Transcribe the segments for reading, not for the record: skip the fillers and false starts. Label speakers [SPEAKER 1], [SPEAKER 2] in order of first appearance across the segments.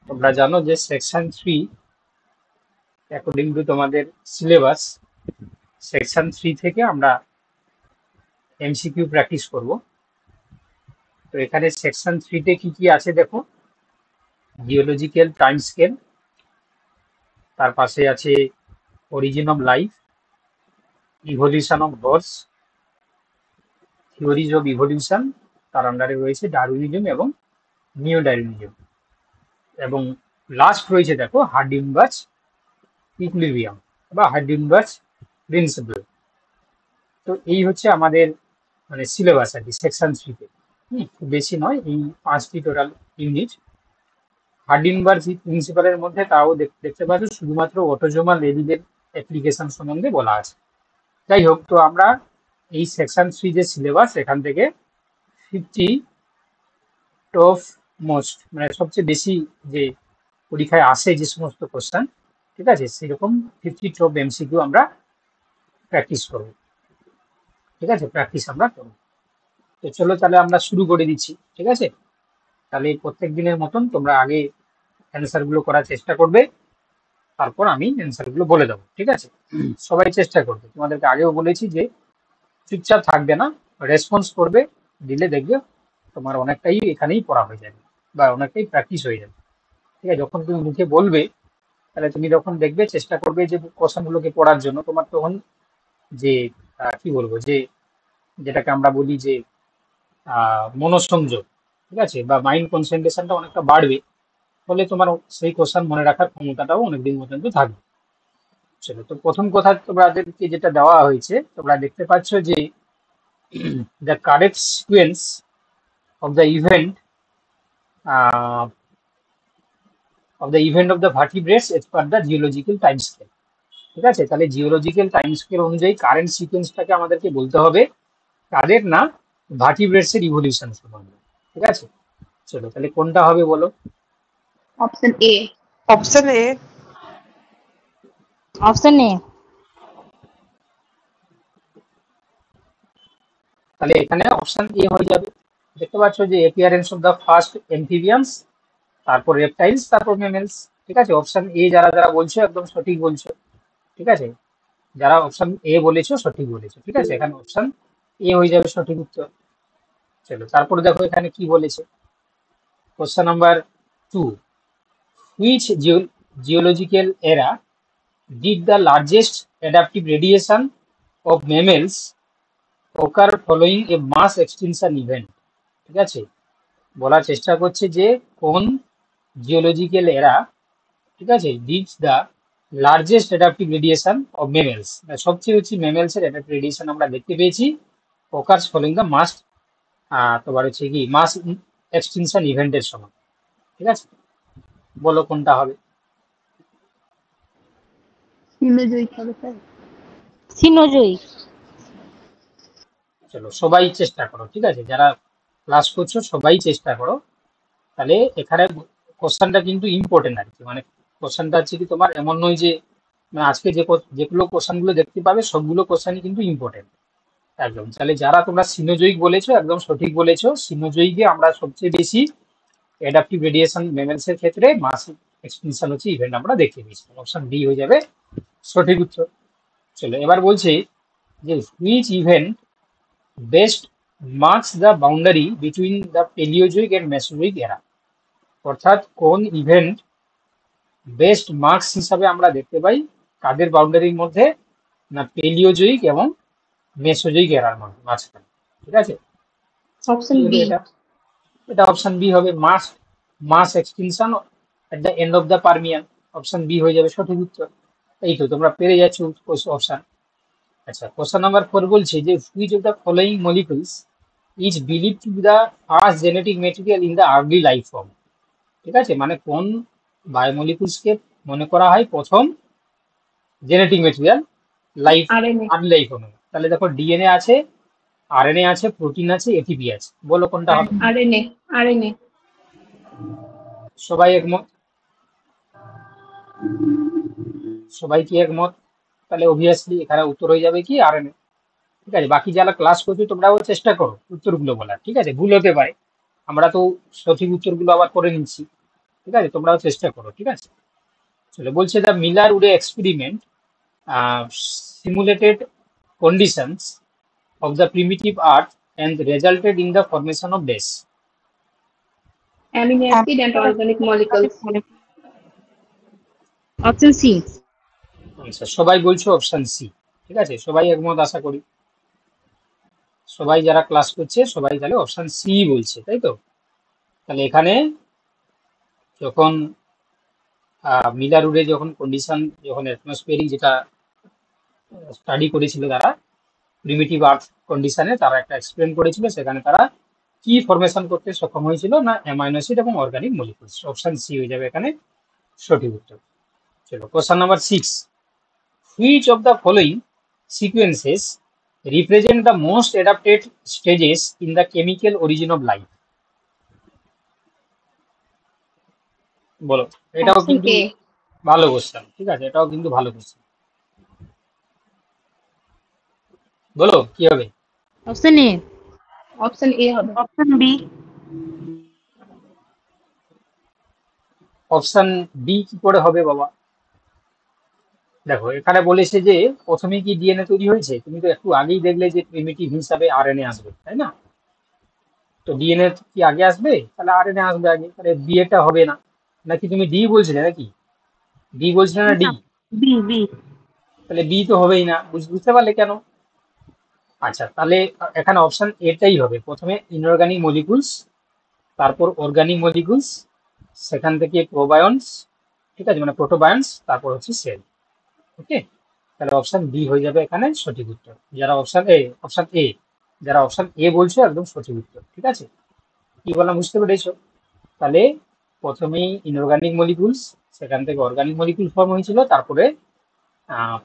[SPEAKER 1] তোমরা জানো যে সেকশন 3 অ্যাকর্ডিং টু তোমাদের সিলেবাস, সেকশন 3 থেকে আমরা এমসিকিউ প্র্যাকটিস করব। তো এখানে সেকশন 3 তে কি কি আছে দেখো, জিওলজিক্যাল টাইম স্কেল, তার পাশে আছে origin of life, evolution of horse, theories of evolution, তার আন্ডারে রয়েছে ডারউইনিজম এবং নিও ডারউইনিজম, এবং লাস্ট রয়েছে দেখো হার্ডিনবার্জ ইকুইলিব্রিয়াম বা হার্ডিনবার্জ প্রিন্সিপল। তো এই হচ্ছে আমাদের মানে সিলেবাস আর কি সেকশন 3 তে। খুব বেশি নয়, এই 5টি টোটাল ইউনিট। হার্ডিনবার্গ প্রিন্সিপালের মধ্যে তাও দেখতে পাচ্ছ শুধুমাত্র অটোজোমাল লেডিদের অ্যাপ্লিকেশন সম্বন্ধে বলা আছে। যাই হোক, তো আমরা এই সেকশন 3 যে সিলেবাস, এখান থেকে 50 টপ মোস্ট মানে সবচেয়ে বেশি যে পরীক্ষায় আসে যে সমস্ত কোশ্চেন, ঠিক আছে, সেরকম 50 টপ এমসিকিউ আমরা প্র্যাকটিস করবো। ঠিক আছে, প্র্যাকটিস আমরা করবো। তো চলো তাহলে আমরা শুরু করে দিচ্ছি, ঠিক আছে। তাহলে প্রত্যেক দিনের মতন তোমরা আগে অ্যান্সার গুলো করার চেষ্টা করবে, তারপর আমি অ্যান্সার গুলো বলে দেবো, ঠিক আছে। সবাই চেষ্টা করবে, তোমাদেরকে আগেও বলেছি যে চুপচাপ থাকবে না, রেসপন্স করবে, দিলে দেখবে তোমার অনেকটাই এখানেই পড়া হয়ে যাবে বা অনেকটাই প্র্যাকটিস হয়ে যাবে। ঠিক আছে, যখন তুমি মুখে বলবে, তাহলে তুমি যখন দেখবে চেষ্টা করবে যে কোশ্চেন গুলোকে পড়ার জন্য, তোমার তখন যে কি বলবো, যে যেটাকে আমরা বলি যে মনোসংযোগ, ঠিক আছে, বা মাইন্ড কনসেন্ট্রেশনটা অনেকটা বাড়বে, ফলে তোমার সেই কোশ্চেন মনে রাখার ক্ষমতাটাও অনেকদিন পর্যন্ত থাকবে। চলো, তো প্রথম কথা তোমাদেরকে যেটা দেওয়া হয়েছে, তোমরা দেখতে পাচ্ছ যে the correct sequence of the event uh, of the vertebrates as per the geological time scale। ঠিক আছে, তাহলে জিওলজিক্যাল টাইম স্কেল অনুযায়ী কারেন্ট সিকোয়েন্সটাকে আমাদেরকে বলতে হবে, কাদের না, ভার্টিব্রেটস এর ইভলিউশন সম্বন্ধে। ঠিক আছে, চলো তাহলে কোনটা হবে বলো।
[SPEAKER 2] Option A.
[SPEAKER 3] Option A.
[SPEAKER 4] Option A.
[SPEAKER 1] তাহলে এখানে অপশন এ হয়ে যাবে। দেখতে পাচ্ছ যে অ্যাপিয়ারেন্স অফ দ্য ফার্স্ট এমফিবিয়ান্স, তারপর রেপটাইলস, তারপর মেমেলস। ঠিক আছে, অপশন এ যারা যারা বলছো একদম সঠিক বলছো। ঠিক আছে, যারা অপশন এ বলেছো সঠিক বলেছো। ঠিক আছে, এখানে অপশন এ হয়ে যাবে সঠিক উত্তর। চলো তারপরে দেখো এখানে কি বলেছে, কোশ্চেন নাম্বার 2, হুইচ জিওলজিক্যাল এরা did the largest adaptive radiation of mammals occur following a mass extinction event। ঠিক আছে, বলার চেষ্টা করছে যে কোন জিওলজিক্যাল এরা, ঠিক আছে, did the largest adaptive radiation of mammals, সবচেয়ে হচ্ছে মেমেলস এর অ্যাডাপটিভ রেডিয়েশন আমরা দেখতে পেয়েছি ওকার্স ফলোইং দ্য মাস, তোমার হচ্ছে কি মাস এক্সটিনশন ইভেন্টের সময়। ঠিক আছে, বলো কোনটা হবে।
[SPEAKER 2] সিনোজয়িক হবে স্যার।
[SPEAKER 4] সিনোজয়িক।
[SPEAKER 1] চলো সবাই চেষ্টা করো, ঠিক আছে, যারা ক্লাস করছো সবাই চেষ্টা করো। তাহলে এখানে কোশ্চেনটা কিন্তু ইম্পর্টেন্ট আর কি, মানে কোশ্চেনটা হচ্ছে কি তোমার এমন নয় যে মানে আজকে যেগুলো কোশ্চেন গুলো দেখতে পাবে সবগুলো কোশ্চেনই কিন্তু ইম্পর্টেন্ট একদম। তাহলে যারা তোমরা সিনোজয়িক বলেছো একদম সঠিক বলেছো, সিনোজয়িকে আমরা সবচেয়ে বেশি অ্যাডাপটিভ রেডিয়েশন মেমেলস এর ক্ষেত্রে মাস এক্সটিনশন হচ্ছে ইভেন্ট আমরা দেখতে পেয়েছি, অপশন ডি হয়ে যাবে সঠিক উত্তর। চলো এবার বলছি যে which event best marks the boundary between the Paleozoic and Mesozoic era, অর্থাৎ কোন ইভেন্ট বেস্ট মার্কস হিসাবে আমরা দেখতে পাই কাদের বাউন্ডারির মধ্যে, না পেলিওজয়িক এবং মেসোজয়িক এরার মধ্যে মাঝখানে। ঠিক আছে,
[SPEAKER 2] অপশন বি।
[SPEAKER 1] এটা এটা অপশন বি হবে, mass mass extinction at the end of the Permian. Option B হয়ে যাবে সঠিক উত্তর। এই তো তোমরা পেরে যাচ্ছ অপশন। আচ্ছা, কোশ্চেন নাম্বার 4 বলছে যে which of the following molecules is believe two B the first genetic material in the early life form. ঠিক আছে, মানে কোন বায়োমলিকুলসকে মনে করা হয় প্রথম genetic material life,
[SPEAKER 2] RNA.
[SPEAKER 1] Early life ফর্মে। তাহলে দেখো ডিএনএ আছে, আরএনএ আছে, প্রোটিন আছে, এটিপি আছে, বলো কোনটা হবে।
[SPEAKER 2] আরএনএ। আরএনএ।
[SPEAKER 1] সবাই একমত? সবাই কি একমত? তাহলে অবভিয়াসলি এখানে উত্তর হয়ে যাবে কি আরএনএ। ঠিক আছে, বাকি যারা ক্লাস করছো তোমরাও চেষ্টা করো উত্তরগুলো বলার। ঠিক আছে, ভুল হতে পারে, আমরা তো সঠিক উত্তরগুলো আবার করে নিচ্ছি। ঠিক আছে, তোমরাও চেষ্টা করো। ঠিক আছে, চলো বলছে the Miller Urey experiment simulated conditions of the primitive earth and resulted in the formation of dash.
[SPEAKER 2] amino acid and organic molecules.
[SPEAKER 4] Option C.
[SPEAKER 1] আচ্ছা, সবাই বলছো অপশন সি। ঠিক আছে, সবাই একমত আশা করি। সবাই যারা ক্লাস করছে সবাই তাহলে অপশন সি বলছে, তাই তো? তাহলে এখানে যখন মিলার উডে যখন কন্ডিশন, যখন অ্যাটমসফিয়ারিক যেটা স্টাডি করেছিল তারা, প্রিমিটিভ আর্থ কন্ডিশনে তারা একটা এক্সপ্লেন করেছিল, সেখানে তারা কি ফরমেশন করতে সক্ষম হয়েছিল না অ্যামাইনো অ্যাসিড এবং অর্গানিক মলিকুলস। অপশন সি হয়ে যাবে এখানে সঠিক উত্তর। চলো question number 6, which of the following sequences represent the most adapted stages in the chemical origin of life? বলো। এটাও
[SPEAKER 2] Option
[SPEAKER 1] কিন্তু
[SPEAKER 2] A.
[SPEAKER 1] ভালো কোশ্চেন। ঠিক আছে, এটাও কিন্তু ভালো কোশ্চেন। বলো কি হবে?
[SPEAKER 4] Option A.
[SPEAKER 2] Option A হবে।
[SPEAKER 4] Option B.
[SPEAKER 1] অপশন বি কি করে হবে বাবা? দেখো এখানে বলেছে যে প্রথমে কি ডিএনএ তৈরি হয়েছে, তুমি তো একটু আগেই দেখলে যে প্রিমিটিভ হিসাবে আরএনএ আসবে, তাই না? তো ডিএনএ কি আগে আসবে? তাহলে আরএনএ আসবে আগে, তাহলে বিএটা হবে না। নাকি তুমি ডি বলছিলে নাকি? ডি বলছিলে না ডি?
[SPEAKER 4] B B.
[SPEAKER 1] তাহলে বি তো হবেই না, বুঝতে পারলে কেন? আচ্ছা, তাহলে এখানে অপশন এটাই হবে, প্রথমে ইনঅর্গানিক মলিকুলস, তারপর অর্গানিক মলিকুলস, সেখান থেকে প্রোবায়ন্স, ঠিক আছে, মানে প্রোটোবায়ন্স, তারপর হচ্ছে সেল। ওকে, তাহলে অপশন বি হয়ে যাবে এখানে সঠিক উত্তর। যারা অপশন এ যারা অপশন এ বলছো একদম সঠিক উত্তর। ঠিক আছে, কি বললাম বুঝতে পেরেছো? তাহলে প্রথমেই ইনঅর্গানিক মলিকুলস, সেখান থেকে অর্গানিক মলিকুল ফর্ম হয়েছিল, তারপরে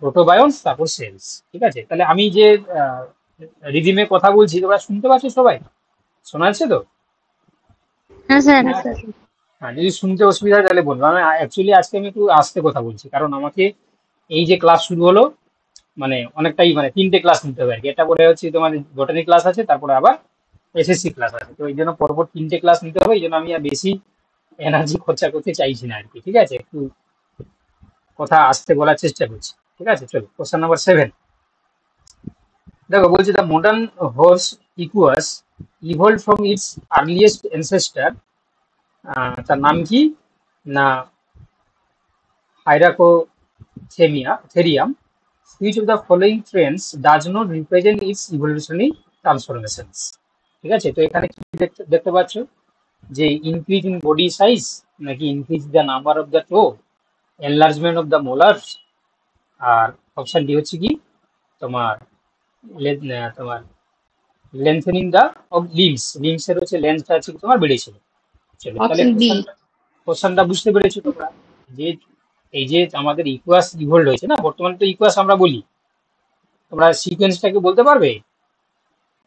[SPEAKER 1] প্রোটোবায়ন্স, তারপর সেলস। ঠিক আছে, তাহলে আমি যে রিদিমে কথা বলছি তোমরা শুনতে পাচ্ছ সবাই? শোনা যাচ্ছে তো?
[SPEAKER 4] হ্যাঁ স্যার।
[SPEAKER 2] হ্যাঁ স্যার।
[SPEAKER 1] হ্যাঁ, যদি শুনতে অসুবিধা হয় তাহলে বলবো। আমি অ্যাকচুয়ালি আজকে আমি একটু আস্তে কথা বলছি, কারণ আমাকে এই যে ক্লাস শুরু হলো, মানে অনেকটাই মানে 3টে ক্লাস নিতে হবে আর কি। এটা করে হচ্ছে তোমার বটানি ক্লাস আছে, তারপরে আবার এসএসসি ক্লাস আছে, তো এই জন্য পরপর 3টে ক্লাস নিতে হবে। এই জন্য আমি আর বেশি এনার্জি খরচা করতে চাইছি না আর কি। ঠিক আছে, একটু কথা আস্তে বলার চেষ্টা করছি। ঠিক আছে, চলো কোশ্চেন নাম্বার 7। দেখো বলছি the modern horse equals evolve from its earliest ancestor, তার নাম কি না Hyracotherium. Which of the following trends does not represent its evolutionary transformations? ঠিক আছে, তো এখানে কি দেখতে পাচ্ছ যে ইনক্রিজ ইন বডি সাইজ, নাকি increase the number of the toe, enlargement of the molars, আর অপশন ডি হচ্ছে কি তোমার তোমার লেন্থেনিং দ্য অফ লিমস এর হচ্ছে লেন্থটা হচ্ছে কি তোমার বেড়েছিল। চলো তাহলে
[SPEAKER 2] Option B.
[SPEAKER 1] কোশ্চেনটা বুঝতে পেরেছো তোমরা? যে এই যে আমাদের ইকুয়াস ইভলভ হয়েছে না, বর্তমানে তো ইকুয়াস আমরা বলি, তোমরা সিকোয়েন্সটাকে বলতে পারবে?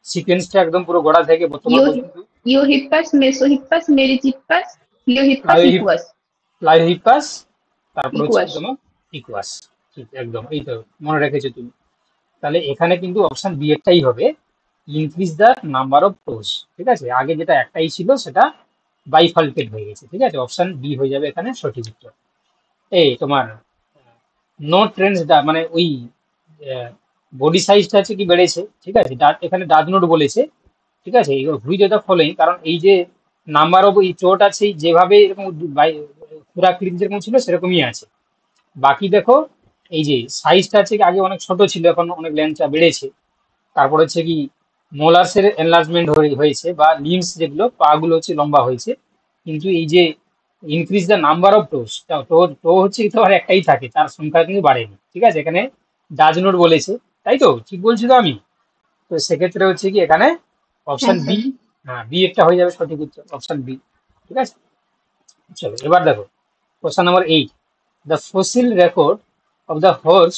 [SPEAKER 1] সিকোয়েন্সটা একদম পুরো গোড়া থেকে বর্তমান পর্যন্ত।
[SPEAKER 2] Eohippus, Mesohippus, Merychippus, Pliohippus, Equus.
[SPEAKER 1] প্লাইওহিপাস, তারপর হচ্ছে কি
[SPEAKER 2] Equus.
[SPEAKER 1] তোমার ইকুয়াস। ঠিক একদম, এই তো মনে রেখেছো তুমি। তাহলে এখানে কিন্তু অপশন বি একটাই হবে, ইনক্রিজ দ্য নাম্বার অফ টোজ। ঠিক আছে, আগে যেটা একটাই ছিল সেটা বাইফাল্টেড হয়ে গেছে। ঠিক আছে, অপশন বি হয়ে যাবে এখানে সঠিক উত্তর। এই তোমার নো ট্রেন্ডস মানে ওই বডি সাইজটা আছে কি বেড়েছে। ঠিক আছে, এখানে ডাজ নোট বলেছে। ঠিক আছে, হুইচ অফ দ্য ফলোইং, কারণ এই যে নাম্বার অফ এই চোট আছে যেভাবে এরকম পুরাকৃতি যেরকম ছিল সেরকমই আছে। বাকি দেখো এই যে সাইজটা আছে কি আগে অনেক ছোট ছিল, এখন অনেক লেন্থটা বেড়েছে। তারপর হচ্ছে কি মোলার্সের এনলার্জমেন্ট হয়েছে, বা লিম্স যেগুলো পা গুলো হচ্ছে লম্বা হয়েছে। কিন্তু এই যে ইনক্রিজ দ্য নাম্বার অফ টোস, টো হচ্ছে কি তোমার একটাই থাকে, তার সংখ্যা কিন্তু বাড়েনি। ঠিক আছে, এখানে ডাজ নোট বলেছে, তাই তো? ঠিক বলছি তো আমি? তো সেক্ষেত্রে হচ্ছে কি এখানে অপশন
[SPEAKER 2] হ্যাঁ
[SPEAKER 1] বি,
[SPEAKER 2] স্যার।
[SPEAKER 1] হ্যাঁ বি একটা হয়ে যাবে সঠিক উত্তর, অপশন বি। ঠিক আছে, চলো এবার দেখো question number 8, the fossil record of the horse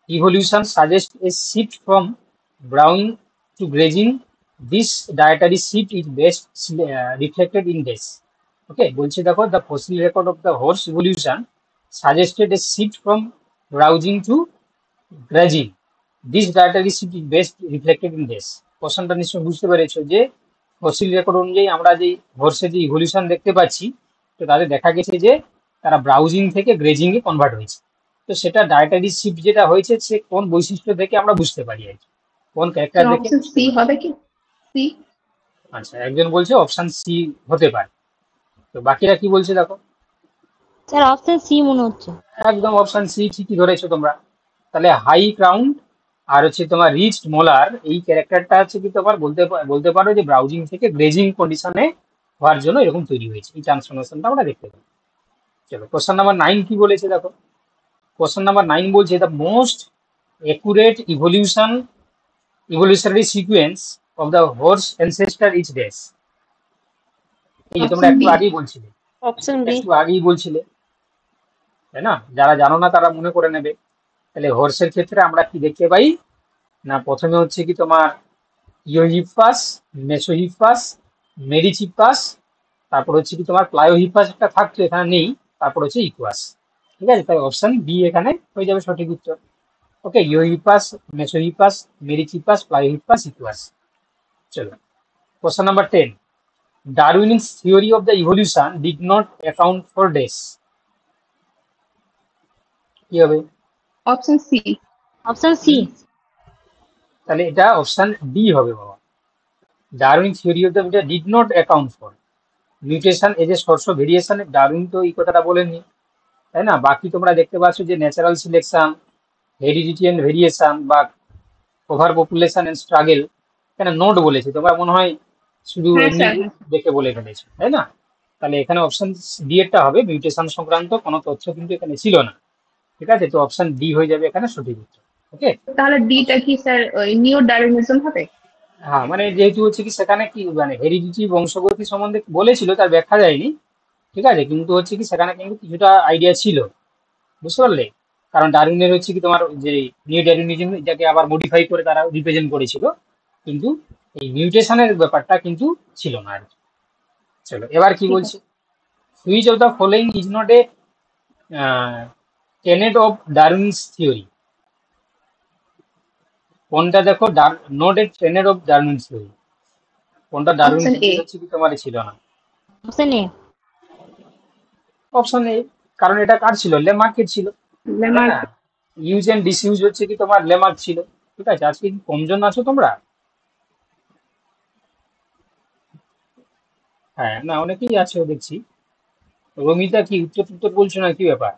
[SPEAKER 1] evolution suggests a shift from browning to grazing. This dietary shift is best reflected in this. Okay, বলছে দেখো the fossil record of the horse evolution suggested a shift from browsing to grazing. This dietary shift is best reflected in this. কোশ্চেনটা নিশ্চয়ই বুঝতে পেরেছো যে fossil record অনুযায়ী আমরা যে হর্সের যে ইভলিউশন দেখতে পাচ্ছি, তো তাদের দেখা গেছে যে তারা ব্রাউজিং থেকে গ্রেজিং এ কনভার্ট হয়েছে। তো সেটা ডায়েটারি শিফট যেটা হয়েছে সে কোন বৈশিষ্ট্য থেকে আমরা বুঝতে পারি আর কি, কোন ক্যারেক্টার দেখে
[SPEAKER 2] অপশন
[SPEAKER 1] বুঝতে
[SPEAKER 2] সি
[SPEAKER 1] পারি।
[SPEAKER 2] হবে কি? সি।
[SPEAKER 1] আচ্ছা, একজন বলছে অপশন সি হতে পারে, তো বাকিরা কি বলছে দেখো।
[SPEAKER 4] স্যার অপশন সি মনে হচ্ছে।
[SPEAKER 1] একদম অপশন সি ঠিকই ধরেছো তোমরা। তাহলে হাই ক্রাউন্ড আর হচ্ছে তোমার রিচড মোলার, এই ক্যারেক্টারটা হচ্ছে কি তোমার বলতে পারো যে ব্রাউজিং থেকে গ্রেজিং কন্ডিশনে হওয়ার জন্য এরকম তৈরি হয়েছে, এই ট্রান্সফরমেশনটা আমরা দেখতে পাই। চলো কোশ্চেন নাম্বার 9 কি বলেছে দেখো। কোশ্চেন নাম্বার 9 বলছে the most accurate evolutionary sequence of the horse ancestor is dash. এই যে তোমরা
[SPEAKER 2] অপশন
[SPEAKER 1] একটু
[SPEAKER 2] বি।
[SPEAKER 1] আগেই বলছিলে,
[SPEAKER 4] অপশন বি।
[SPEAKER 1] একটু আগেই বলছিলে, তাই না? যারা জানো না তারা মনে করে নেবে। তাহলে হর্সের ক্ষেত্রে আমরা কি দেখতে পাই না, প্রথমে হচ্ছে কি তোমার ইওহিপাস, মেসোহিপাস, মেরিচিপাস, তারপর হচ্ছে কি তোমার প্লায়োহিপাস একটা থাকতো, এখানে নেই, তারপর হচ্ছে ইকুয়াস। ঠিক আছে, তাই অপশন বি এখানে হয়ে যাবে সঠিক উত্তর। Okay, Eohippus, Mesohippus, Merychippus, Pliohippus, Equus. চলো question number 10, Darwin's theory of the evolution did not account for these. কি হবে?
[SPEAKER 2] Option C.
[SPEAKER 4] Option C.
[SPEAKER 1] তাহলে এটা অপশন ডি হবে বাবা। Darwin theory of the did not account for mutation as a source of variation. Darwin তো এই কথাটা বলেননি, তাই না? বাকি তোমরা দেখতে পাচ্ছ যে natural selection, heredity and variation বা ওভার পপুলেশন এন্ড স্ট্রাগল, এখানে নোট বলেছে, তোমরা মনে হয় শুধু
[SPEAKER 2] হ্যাঁ
[SPEAKER 1] এমনি
[SPEAKER 2] স্যার, হ্যাঁ স্যার।
[SPEAKER 1] দেখে বলে ফেলেছো, তাই না? তাহলে এখানে অপশন ডি এরটা হবে, মিউটেশন সংক্রান্ত কোনো তথ্য কিন্তু এখানে ছিল না। ঠিক আছে, তো অপশন ডি হয়ে যাবে এখানে সঠিক উত্তর। ওকে।
[SPEAKER 2] তাহলে ডিটা কি স্যার ওই নিও ডারউইনিজম হবে?
[SPEAKER 1] হ্যাঁ, মানে যেহেতু হচ্ছে কি সেখানে কি মানে হেরিডিটি বংশগতি সম্বন্ধে বলেছিল, তার ব্যাখ্যা দেয়নি। ঠিক আছে, কিন্তু হচ্ছে কি সেখানে কিন্তু কিছুটা আইডিয়া ছিল, বুঝতে পারলে? কারণ ডারউইনের হচ্ছে কি তোমার যে নিউ ডারউইনিজম, এটাকে আবার মডিফাই করে তারা রিপ্রেজেন্ট করেছিল, কিন্তু এই মিউটেশনের ব্যাপারটা কিন্তু ছিল না আর কি। চলো এবার কি
[SPEAKER 2] ঠিক
[SPEAKER 1] বলছে,
[SPEAKER 2] আছে।
[SPEAKER 1] Which of the following is not a Tenet of Darwin's theory. কোনটা দেখো not a Tenet of Darwin's theory, কোনটা ডারউইন
[SPEAKER 2] অপশন এ।
[SPEAKER 1] থিওরি হচ্ছে কি তোমার ছিল না।
[SPEAKER 4] Option A.
[SPEAKER 1] অপশন এ, কারণ এটা কার ছিল? লেমার্কের ছিল, তাই
[SPEAKER 2] লেমার্ক।
[SPEAKER 1] না? ইউজ এন্ড ডিসইউজ হচ্ছে কি তোমার লেমার্ক ছিল। ঠিক আছে, আজকে কি কমজন আছো তোমরা? হ্যাঁ, না অনেকেই আছে দেখছি। রমিতা কি উত্তর উত্তর বলছো না, কি ব্যাপার?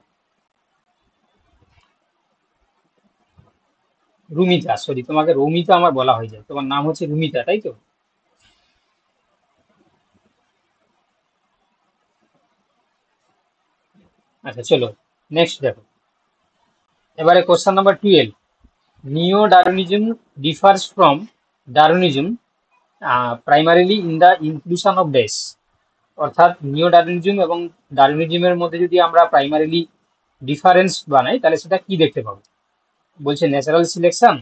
[SPEAKER 1] রুমিতা, সরি, তোমাকে রমিতা আমার বলা হয়ে যায়, তোমার নাম হচ্ছে রুমিতা, তাই তো? আচ্ছা চলো নেক্সট দেখো। এবারে question number 12, neo Darwinism differs from Darwinism primarily in the inclusion of these. অর্থাৎ নিও ডারউইনিজম এবং ডারউইনিজমের মধ্যে যদি আমরা প্রাইমারিলি ডিফারেন্স বানাই তাহলে সেটা কি দেখতে পাবো? বলছে ন্যাচারাল সিলেকশন,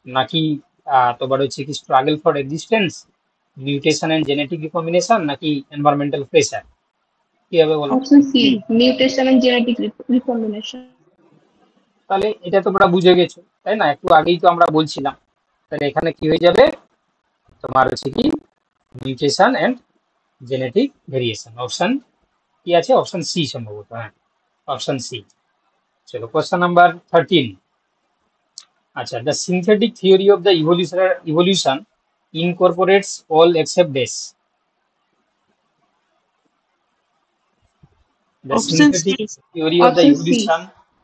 [SPEAKER 1] নাকি তোমার হচ্ছে কি struggle for existence, mutation and genetic recombination, নাকি এনভায়রনমেন্টাল প্রেসার। কি হবে বলো?
[SPEAKER 2] Option C, mutation and genetic recombination.
[SPEAKER 1] তাহলে এটা তোমরা বুঝে গেছো, তাই না? একটু আগেই তো আমরা বলছিলাম। তাহলে এখানে কি হয়ে যাবে তোমার হচ্ছে কি mutation and genetic variation. Option কি আছে? অপশন সি সম্ভবত, হ্যাঁ, অপশন সি। চলো কোশ্চেন নাম্বার 13। আচ্ছা, the synthetic theory of the evolution incorporates all except this. The
[SPEAKER 4] option C.
[SPEAKER 1] synthetic theory of the
[SPEAKER 2] option C.
[SPEAKER 1] evolution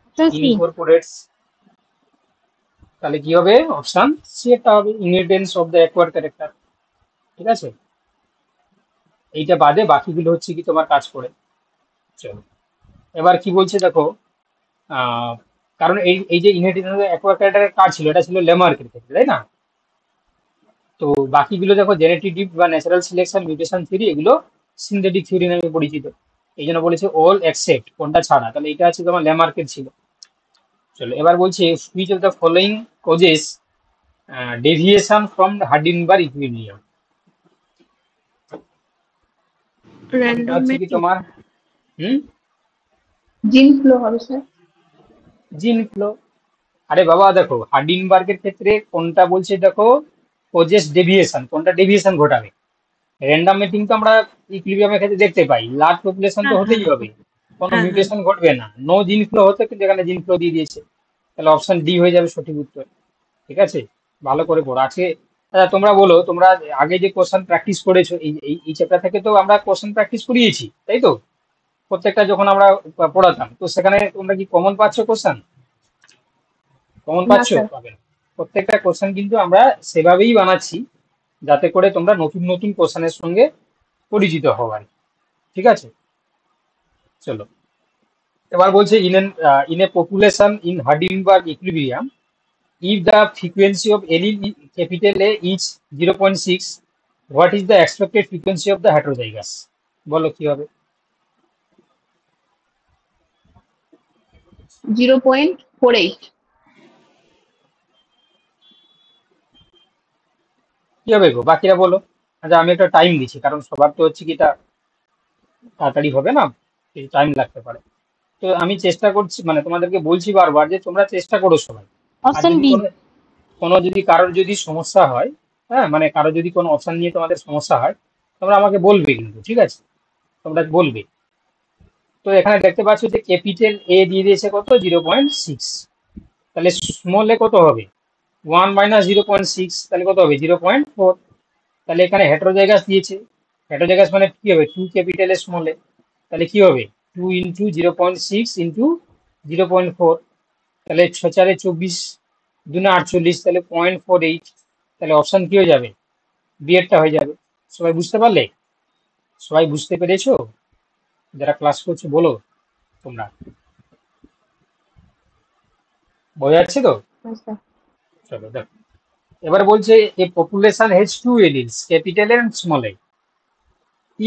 [SPEAKER 4] option C.
[SPEAKER 1] incorporates, তাহলে কি হবে? Option C একটা হবে, inheritance of the acquired character. ঠিক আছে, এইটা বাদে বাকিগুলো হচ্ছে কি তোমার কাজ করে। চলো এবার কি বলছে দেখো, আহ, কারণ এই এই যে ইনহেরিটেন্স অফ দ্য অ্যাকোয়ার্ড ক্যারেক্টারের কাজ ছিল, এটা ছিল লেমার্কের ক্ষেত্রে, তাই না? তো বাকিগুলো দেখো জেনেটিক বা ন্যাচারাল সিলেকশন, মিউটেশন থিওরি, এগুলো সিনথেটিক থিওরি নামে পরিচিত। এই জন্য বলেছে অল এক্সেপ্ট, কোনটা ছাড়া, তাহলে এটা হচ্ছে তোমার ল্যামার্কের ছিল। চলো এবার বলছে which of the following causes deviation from Hardy Weinberg equilibrium. এটা হচ্ছে কি
[SPEAKER 4] র্যান্ডমেটিক।
[SPEAKER 1] তোমার হুম
[SPEAKER 2] জিন ফ্লো হবে স্যার।
[SPEAKER 1] জিন ফ্লো। আরে বাবা দেখো, হার্ডিনবার্গের ক্ষেত্রে কোনটা বলছে দেখো, কজেস ডেভিয়েশন, কোনটা ডেভিয়েশন ঘটাবে? র্যান্ডম মেটিং তো আমরা ইকুইলিব্রিয়ামের ক্ষেত্রে দেখতে পাই, লার্জ পপুলেশন তো
[SPEAKER 4] হ্যাঁ
[SPEAKER 1] হতেই
[SPEAKER 4] হ্যাঁ
[SPEAKER 1] হবে, কোনো
[SPEAKER 4] হ্যাঁ হ্যাঁ
[SPEAKER 1] মিউটেশন ঘটবে না, নো জিন ফ্লো হতো কিন্তু এখানে জিন ফ্লো দিয়ে দিয়েছে, তাহলে অপশন ডি হয়ে যাবে সঠিক উত্তর। ঠিক আছে, ভালো করে পড়ো আজকে। আচ্ছা তোমরা বলো, তোমরা আগে যে কোশ্চেন প্র্যাকটিস করেছো এই এই এই চ্যাপ্টার থেকে তো আমরা কোশ্চেন প্র্যাকটিস করিয়েছি, তাই তো? প্রত্যেকটা যখন আমরা পড়াতাম তো সেখানে তোমরা কি কমন পাচ্ছ কোশ্চেন? কমন
[SPEAKER 2] না
[SPEAKER 1] পাচ্ছ?
[SPEAKER 2] স্যার।
[SPEAKER 1] পাবে না। প্রত্যেকটা কোশ্চেন কিন্তু আমরা সেভাবেই বানাচ্ছি যাতে করে তোমরা নতুন নতুন কোশ্চেনের সঙ্গে পরিচিত হও আর কি। ঠিক আছে, চলো এবার বলছে in a population in Hardy Weinberg equilibrium, if the frequency of L in capital A is 0.6, what is the expected frequency of the heterozygous? বলো কি হবে?
[SPEAKER 2] 0.48।
[SPEAKER 1] কি হবে গো, বাকিরা বলো। আচ্ছা আমি একটা টাইম দিচ্ছি, কারণ সবার তো হচ্ছে কি এটা তাড়াতাড়ি হবে না, কিছু টাইম লাগতে পারে। তো আমি চেষ্টা করছি, মানে তোমাদেরকে বলছি বারবার যে তোমরা চেষ্টা করো সবাই। আর
[SPEAKER 4] অপশন
[SPEAKER 1] যদি
[SPEAKER 4] বি।
[SPEAKER 1] কোনো কোনো যদি কারোর যদি সমস্যা হয়, হ্যাঁ মানে কারো যদি কোনো অপশন নিয়ে তোমাদের সমস্যা হয়, তোমরা আমাকে বলবে কিন্তু, ঠিক আছে? তোমরা বলবে। তো এখানে দেখতে পাচ্ছ যে ক্যাপিটাল এ দিয়ে দিয়েছে কত, 0.6, তাহলে স্মল এ কত হবে? 1 - 0.6, তাহলে কত হবে? 0.4। তাহলে এখানে হেটেরোজাইগাস দিয়েছে, হেটেরোজাইগাস মানে কি হবে? 2 ক্যাপিটাল এ স্মল এ, তাহলে কি হবে? 2 ইন্টু 0.6 ইন্টু 0.4, তাহলে 6×4 = 24, 2×48, তাহলে 0.48, তাহলে অপশন কি হয়ে যাবে? বি এরটা হয়ে যাবে। সবাই বুঝতে পারলে? সবাই বুঝতে পেরেছো? যারা ক্লাস করছো বলো তোমরা, বোঝা যাচ্ছে তো?
[SPEAKER 2] আচ্ছা।
[SPEAKER 1] চলো দেখো, এবার বলছে a population has two alleles, capital and small A,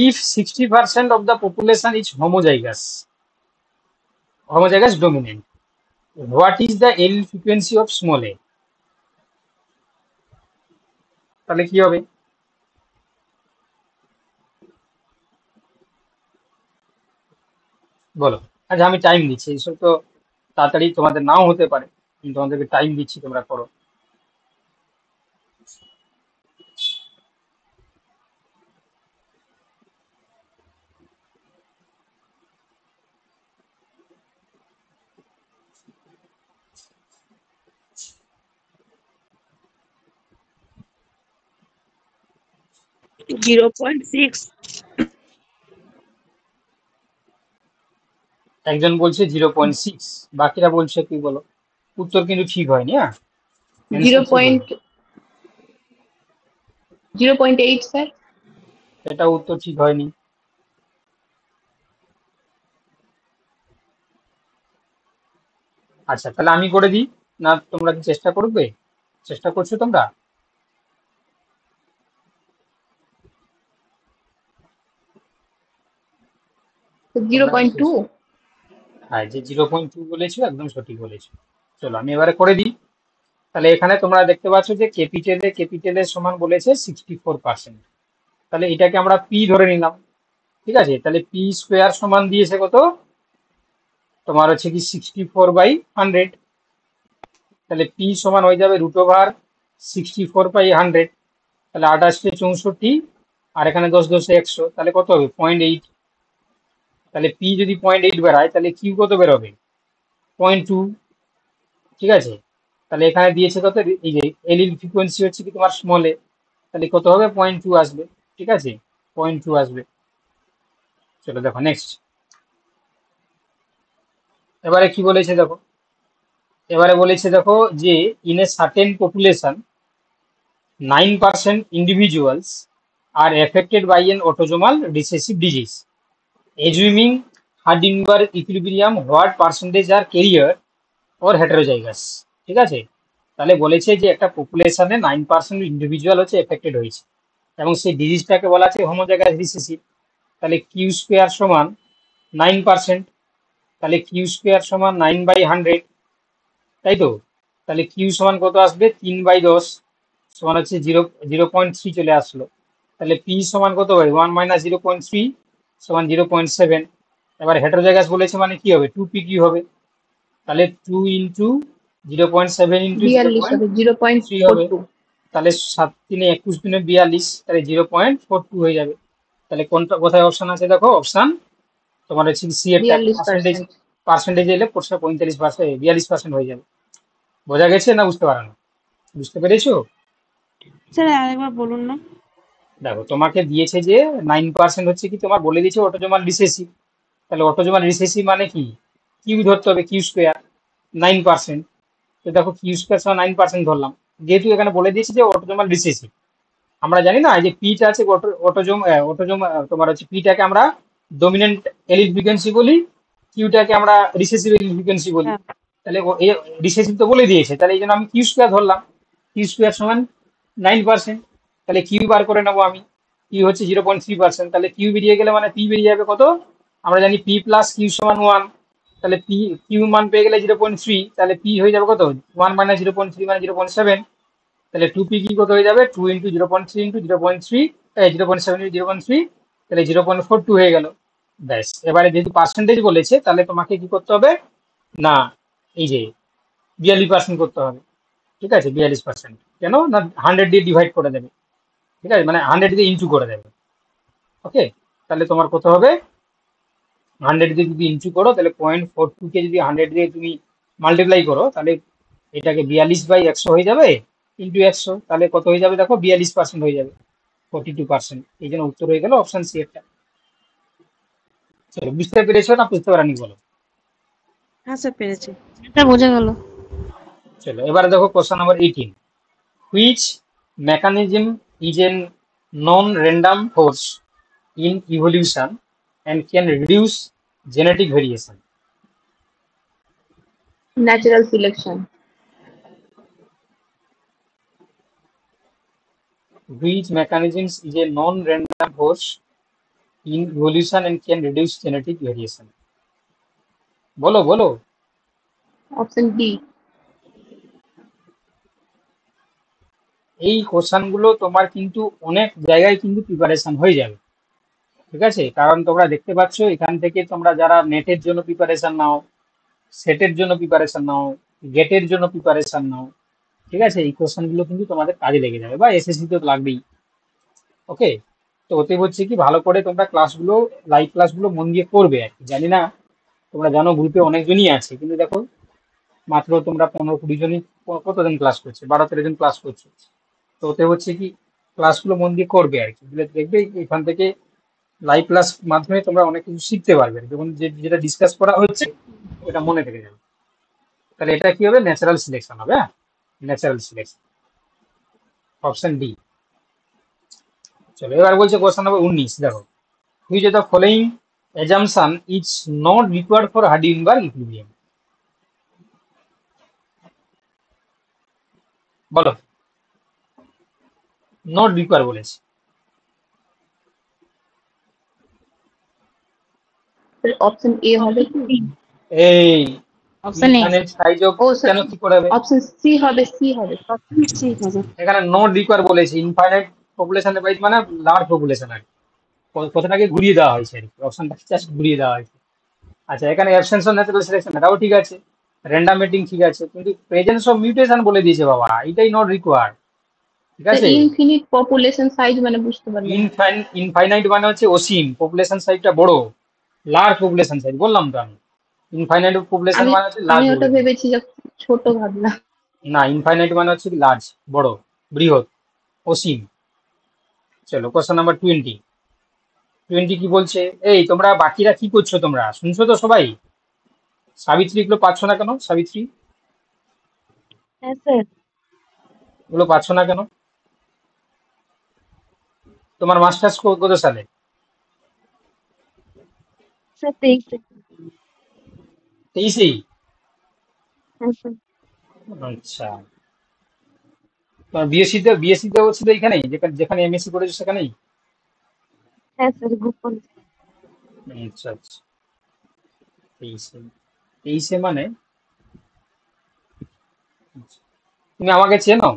[SPEAKER 1] if 60% of the population is homozygous dominant, what is the allele frequency of small a? তাহলে কি হবে? বলো। আচ্ছা আমি টাইম দিচ্ছি, এইসব তো তাড়াতাড়ি তোমাদের নাও হতে পারে, কিন্তু তোমাদেরকে টাইম দিচ্ছি, তোমরা করো।
[SPEAKER 4] 0.6।
[SPEAKER 1] একজন বলছে 0.6, বাকিরা বলছে কি বলো? উত্তর কিন্তু ঠিক হয়নি, হ্যাঁ,
[SPEAKER 2] জিরো
[SPEAKER 1] অ্যান্সার ঠিক
[SPEAKER 2] পয়েন্ট
[SPEAKER 1] হয়নি।
[SPEAKER 2] 0.8 স্যার।
[SPEAKER 1] এটা উত্তর ঠিক হয়নি। আচ্ছা তাহলে আমি করে দিই, না তোমরা কি চেষ্টা করবে? চেষ্টা করছো তোমরা?
[SPEAKER 2] 0.2।
[SPEAKER 1] হ্যাঁ, যে 0.2 বলেছো একদম সঠিক বলেছো। চলো আমি এবারে করে দিই। তাহলে এখানে তোমরা দেখতে পাচ্ছ যে ক্যাপিটালের সমান বলেছে 64%, তাহলে এটাকে আমরা পি ধরে নিলাম। ঠিক আছে, তাহলে পি স্কোয়ার সমান দিয়েছে কত? তোমার হচ্ছে কি 64/100, তাহলে পি সমান হয়ে যাবে √64/100, তাহলে 28×64, আর এখানে 10×10 = 100, তাহলে কত হবে? 0.8। তাহলে পি যদি 0.8 বেড়ায় তাহলে কিউ কত বেরোবে? 0.2। ঠিক আছে, তাহলে এখানে দিয়েছে কত, এই যে এলিল ফ্রিকোয়েন্সি হচ্ছে কি তোমার স্মল এ, তাহলে কত হবে? 0.2 আসবে। ঠিক আছে, 0.2 আসবে। চলো দেখো নেক্সট, এবারে কি বলেছে দেখো, এবারে বলেছে দেখো যে in a certain population 9% individuals are affected by an autosomal recessive disease, assuming Hardenberg equilibrium, what percentage are carrier or heterozygous? ঠিক আছে, তাহলে বলেছে যে একটা পপুলেশনে 9% ইন্ডিভিজুয়াল হচ্ছে এফেক্টেড হয়েছে এবং সেই ডিজিজটাকে বলা আছে হোমোজাইগাস রিসেসিভ। তাহলে কিউ স্কোয়ার সমান 9%, তাহলে কিউ স্কোয়ার সমান 9/100, তাই তো? তাহলে কিউ সমান কত আসবে? 3/10, সমান হচ্ছে 0.3 চলে আসলো। তাহলে পি সমান কত হবে? 1 - 0.3 সমান 0.7। এবার হেটেরোজাইগাস বলেছে মানে কি হবে? 2p কি হবে? তাহলে 2 ইন্টু 0.7 ইন্টু
[SPEAKER 2] 42 হবে,
[SPEAKER 1] 0.3 হবে।
[SPEAKER 2] 0.42।
[SPEAKER 1] তাহলে 7×3 = 21, তাহলে 0.42 হয়ে যাবে। তাহলে কোনটা কোথায় অপশন আছে দেখো, অপশন তোমার হচ্ছে সি এরটা
[SPEAKER 2] 42%।
[SPEAKER 1] পার্সেন্টেজ এলে 45%, 42% হয়ে যাবে। বোঝা গেছে না বুঝতে পারো না? বুঝতে পেরেছো?
[SPEAKER 4] স্যার আরেকবার বলুন না।
[SPEAKER 1] দেখো তোমাকে দিয়েছে যে 9% হচ্ছে কি, তোমার বলে দিয়েছে অটোজোমাল রিসেসিভ। তাহলে অটোজোমাল রিসেসিভ মানে কি, কিউ ধরতে হবে, কিউ স্কোয়ার 9%। তো দেখো কিউ স্কোয়ার সমান 9% ধরলাম, যেহেতু এখানে বলে দিয়েছে যে অটোজোমাল রিসেসিভ। আমরা জানি না এই যে পিটা আছে অটোজোম অটোজোম তোমার হচ্ছে পিটাকে আমরা ডমিনেন্ট এলিল ফ্রিকোয়েন্সি বলি, কিউটাকে আমরা রিসেসিভ এলিল ফ্রিকোয়েন্সি বলি।
[SPEAKER 4] হ্যাঁ।
[SPEAKER 1] তাহলে এই রিসেসিভ তো বলে দিয়েছে, তাহলে এই জন্য আমি কিউ স্কোয়ার ধরলাম, কিউ স্কোয়ার সমান 9%। তাহলে কিউ বার করে নেবো আমি, কিউ হচ্ছে 0.3%। তাহলে কিউ বেরিয়ে গেলে মানে পি বেরিয়ে যাবে কত, আমরা জানি পি প্লাস কিউ সমান 1। তাহলে পি কিউ মান পেয়ে গেলে 0.3, তাহলে পি হয়ে যাবে কত, 1 - 0.3 মানে 0.7। তাহলে 2p কি কত হয়ে যাবে, 2 × 0.3 × 0.3, 0.7 × 0.3, তাহলে 0.42 হয়ে গেল। ব্যাস, এবারে যেহেতু পার্সেন্টেজ বলেছে তাহলে তোমাকে কি করতে হবে না, এই যে 42% করতে হবে। ঠিক আছে, 42%। কেন না, 100 দিয়ে ডিভাইড করে দেবে। ঠিক আছে, মানে 100 দিয়ে ইনটু করে দেবে। ওকে, তাহলে তোমার কত হবে, 100 দিয়ে যদি ইনটু করো তাহলে 0.42 কে যদি 100 দিয়ে তুমি মাল্টিপ্লাই করো, তাহলে এটাকে 42/100 হয়ে যাবে, ইন্টু 100, তাহলে কত হয়ে যাবে দেখো, 42% হয়ে যাবে, 42%। এই জন্য উত্তর হয়ে গেল অপশন সি এরটা। চলো, বুঝতে পেরেছো না বুঝতে পারানি বলো?
[SPEAKER 4] হ্যাঁ স্যার পেরেছি। এটা বোঝা গেল।
[SPEAKER 1] চলো এবারে দেখো question number 18, which mechanism is a non-random force in evolution and can reduce genetic variation?
[SPEAKER 2] Natural selection.
[SPEAKER 1] Which mechanism is a non-random force in evolution and can reduce genetic variation? বলো বলো।
[SPEAKER 2] Option D.
[SPEAKER 1] এই question গুলো তোমার কিন্তু অনেক জায়গায় কিন্তু preparation হয়ে যাবে। ঠিক আছে, কারণ তোমরা দেখতে পাচ্ছ এখান থেকে তোমরা যারা নেটের জন্য প্রিপারেশন নাও, সেটের জন্য প্রিপারেশন নাও, গেটের জন্য প্রিপারেশন নাও, ঠিক আছে, এই কোশ্চেন গুলো কিন্তু তোমাদের কাজে লেগে যাবে, বা এসএসসি তো লাগবেই। ওকে, তো ওতে হচ্ছে কি, ভালো করে তোমরা ক্লাসগুলো, লাইভ ক্লাসগুলো মন দিয়ে করবে আর কি। জানি না তোমরা জানো গ্রুপে অনেকজনই আছে, কিন্তু দেখো মাত্র তোমরা 15-20 জনই কতজন ক্লাস করছে, 12-13 জন ক্লাস করছে। তো ওতে হচ্ছে কি, ক্লাসগুলো মন দিয়ে করবে আর কি, দেখবে এখান থেকে লাইভ ক্লাস মাধ্যমে তোমরা অনেক কিছু শিখতে পারবে, যখন যেটা ডিসকাস করা হচ্ছে ওটা মনে থেকে যাবে। তাহলে এটা কি হবে, ন্যাচারাল সিলেকশন হবে। হ্যাঁ, ন্যাচারাল সিলেকশন, অপশন ডি। চলো এবার বলছে কোশ্চেন নাম্বার 19, দেখো, which of the following assumption is not required for Hardy-Weinberg equilibrium? বলো, নট রিকোয়ার বলেছে।
[SPEAKER 2] Option A হবে কি?
[SPEAKER 1] এই
[SPEAKER 4] option A.
[SPEAKER 1] Infinite size of,
[SPEAKER 2] ও
[SPEAKER 1] কেন কি করে হবে,
[SPEAKER 2] অপশন সি হবে, সি হবে।
[SPEAKER 4] অপশন সি হবে।
[SPEAKER 1] এখানে নট রিকোয়ার বলেছে, ইনফাইনাইট পপুলেশন ডিভাইড মানে লার্জ পপুলেশন আর কি। কথাটাকে ঘুরিয়ে দেওয়া হয়েছে আর কি, অপশনটাকে জাস্ট ঘুরিয়ে দেওয়া হয়েছে। আচ্ছা, এখানে অ্যাবসেন্স অফ ন্যাচারাল সিলেকশন এটাও ঠিক আছে, র্যান্ডম মেটিং ঠিক আছে, কিন্তু প্রেজেন্স অফ মিউটেশন বলে দিয়েছে বাবা, এটাই নট রিকোয়ার্ড। ঠিক
[SPEAKER 2] তো
[SPEAKER 1] আছে,
[SPEAKER 2] ইনফিনিট পপুলেশন সাইজ মানে বুঝতে পারলাম না।
[SPEAKER 1] ইনফাইনাইট মানে হচ্ছে অসীম, পপুলেশন সাইজটা বড়, লার্জ পপুলেশন সাইজ বললাম তো আমি। ইনফাইনাইট পপুলেশন
[SPEAKER 2] আমি
[SPEAKER 1] মানে হচ্ছে
[SPEAKER 2] আমি
[SPEAKER 1] লার্জ
[SPEAKER 2] ওটা
[SPEAKER 1] পপুলেশন।
[SPEAKER 2] ভেবেছি যে ছোট ভাবলাম।
[SPEAKER 1] না, ইনফাইনাইট মানে হচ্ছে লার্জ, বড়, বৃহৎ, অসীম। চলো কোশ্চেন নাম্বার 20, 20 কি বলছে, এই তোমরা বাকিরা কি করছো, তোমরা শুনছো তো সবাই? সাবিত্রী এগুলো পাচ্ছ না কেন, সাবিত্রী
[SPEAKER 4] হ্যাঁ স্যার।
[SPEAKER 1] এগুলো পাচ্ছ না কেন? তোমার মাস্টার্স কত সালে?
[SPEAKER 4] স্যার 23
[SPEAKER 1] 23-এই?
[SPEAKER 4] হ্যাঁ স্যার।
[SPEAKER 1] আচ্ছা, তোমার বিএসসি তেও ছিল এখানেই, যেখানে যেখানে এমএসসি করেছো সেখানেই?
[SPEAKER 4] হ্যাঁ স্যার গ্রুপ কলেজ।
[SPEAKER 1] আচ্ছা আচ্ছা, 23-এ, 23-এ মানে, আচ্ছা, তুমি আমাকে চেনো?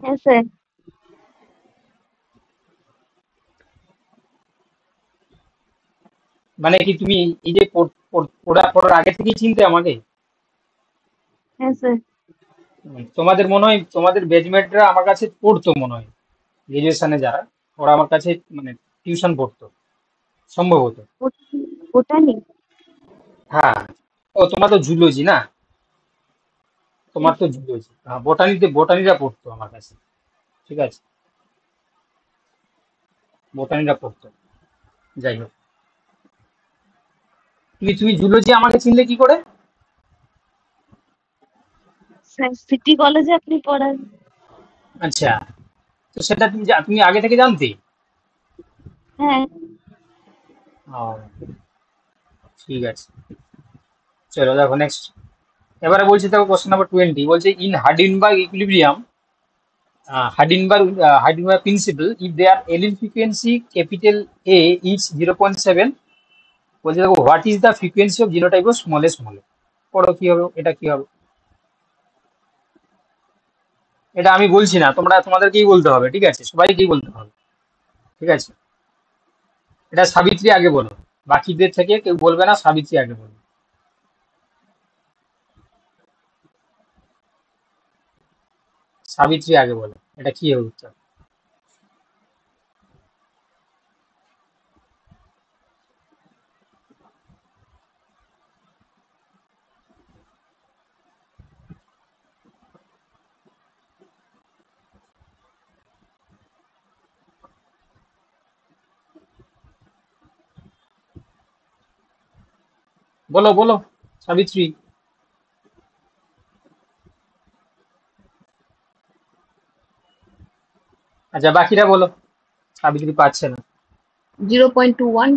[SPEAKER 4] হ্যাঁ স্যার।
[SPEAKER 1] মানে কি তুমি এই যে পড়ার আগে থেকেই চিনতে আমাকে?
[SPEAKER 4] হ্যাঁ স্যার।
[SPEAKER 1] তোমাদের মনে হয় তোমাদের বেজমেটরা আমার কাছে পড়তো মনে হয়, গ্রাজুয়েশনে যারা, ওরা আমার কাছে মানে টিউশন পড়তো সম্ভবত।
[SPEAKER 4] বোটানি।
[SPEAKER 1] হ্যাঁ। ও তোমার তো জুলজি না, তোমার তো জুলজি, হ্যাঁ, বোটানিরা পড়তো আমার কাছে। ঠিক আছে, বোটানিরা পড়তো। যাই হোক, তুমি তুমি জুলজি আমাকে চিনলে কি করে?
[SPEAKER 4] স্যার সিটি কলেজে আপনি পড়ান।
[SPEAKER 1] আচ্ছা, তো সেটা তুমি তুমি আগে থেকে জানতে?
[SPEAKER 4] হ্যাঁ
[SPEAKER 1] ও, ঠিক আছে, চলো দেখো নেক্সট। এবারে বলছি দেখো কোশ্চেন নাম্বার 20, বলছে in Hardy Weinberg equilibrium, Heisenberg principle, if their alien frequency capital A is 0.7, বলছে দেখো what is the frequency of genotype of smallest small. পড়ো কি হবে এটা, কি হবে এটা আমি বলছি না, তোমরা তোমাদেরকেই বলতে হবে, ঠিক আছে, সবাইকেই বলতে হবে, ঠিক আছে। এটা সাবিত্রী আগে বলো, বাকিদের থেকে কেউ বলবে না, সাবিত্রী আগে বলো। সাবিত্রী আগে বলো, এটা কি হবে উত্তর? বলো বলো, সাবিত্রী। আচ্ছা বাকিরা বলো, সাবিত্রী পাচ্ছে না।
[SPEAKER 2] 0.21।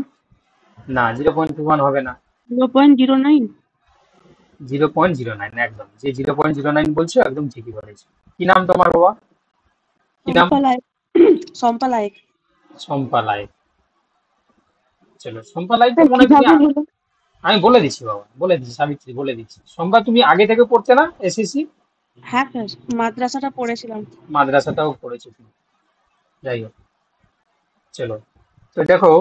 [SPEAKER 1] না, 0.21 হবে না।
[SPEAKER 3] 0.09।
[SPEAKER 1] 0.09 একদম, যে 0.09 বলছো একদম ঠিকই বলেছো। কি নাম তোমার বাবা, কি নাম?
[SPEAKER 3] সম্পালায়। সম্পালায়।
[SPEAKER 1] সম্পালাই। চলো সম্পালাই তো
[SPEAKER 4] স্যার
[SPEAKER 1] মনে হয় তুমি
[SPEAKER 4] কিভাবে হলো?
[SPEAKER 1] আমি বলে দিচ্ছি বাবা, বলে দিচ্ছি, সাবিত্রী বলে দিচ্ছি। সম্পা তুমি আগে থেকে পড়তে না এসএসসি?
[SPEAKER 3] হ্যাঁ স্যার, মাদ্রাসাটা পড়েছিলাম।
[SPEAKER 1] মাদ্রাসাটাও পড়েছো তুমি। যাই হোক, চলো, তো দেখো,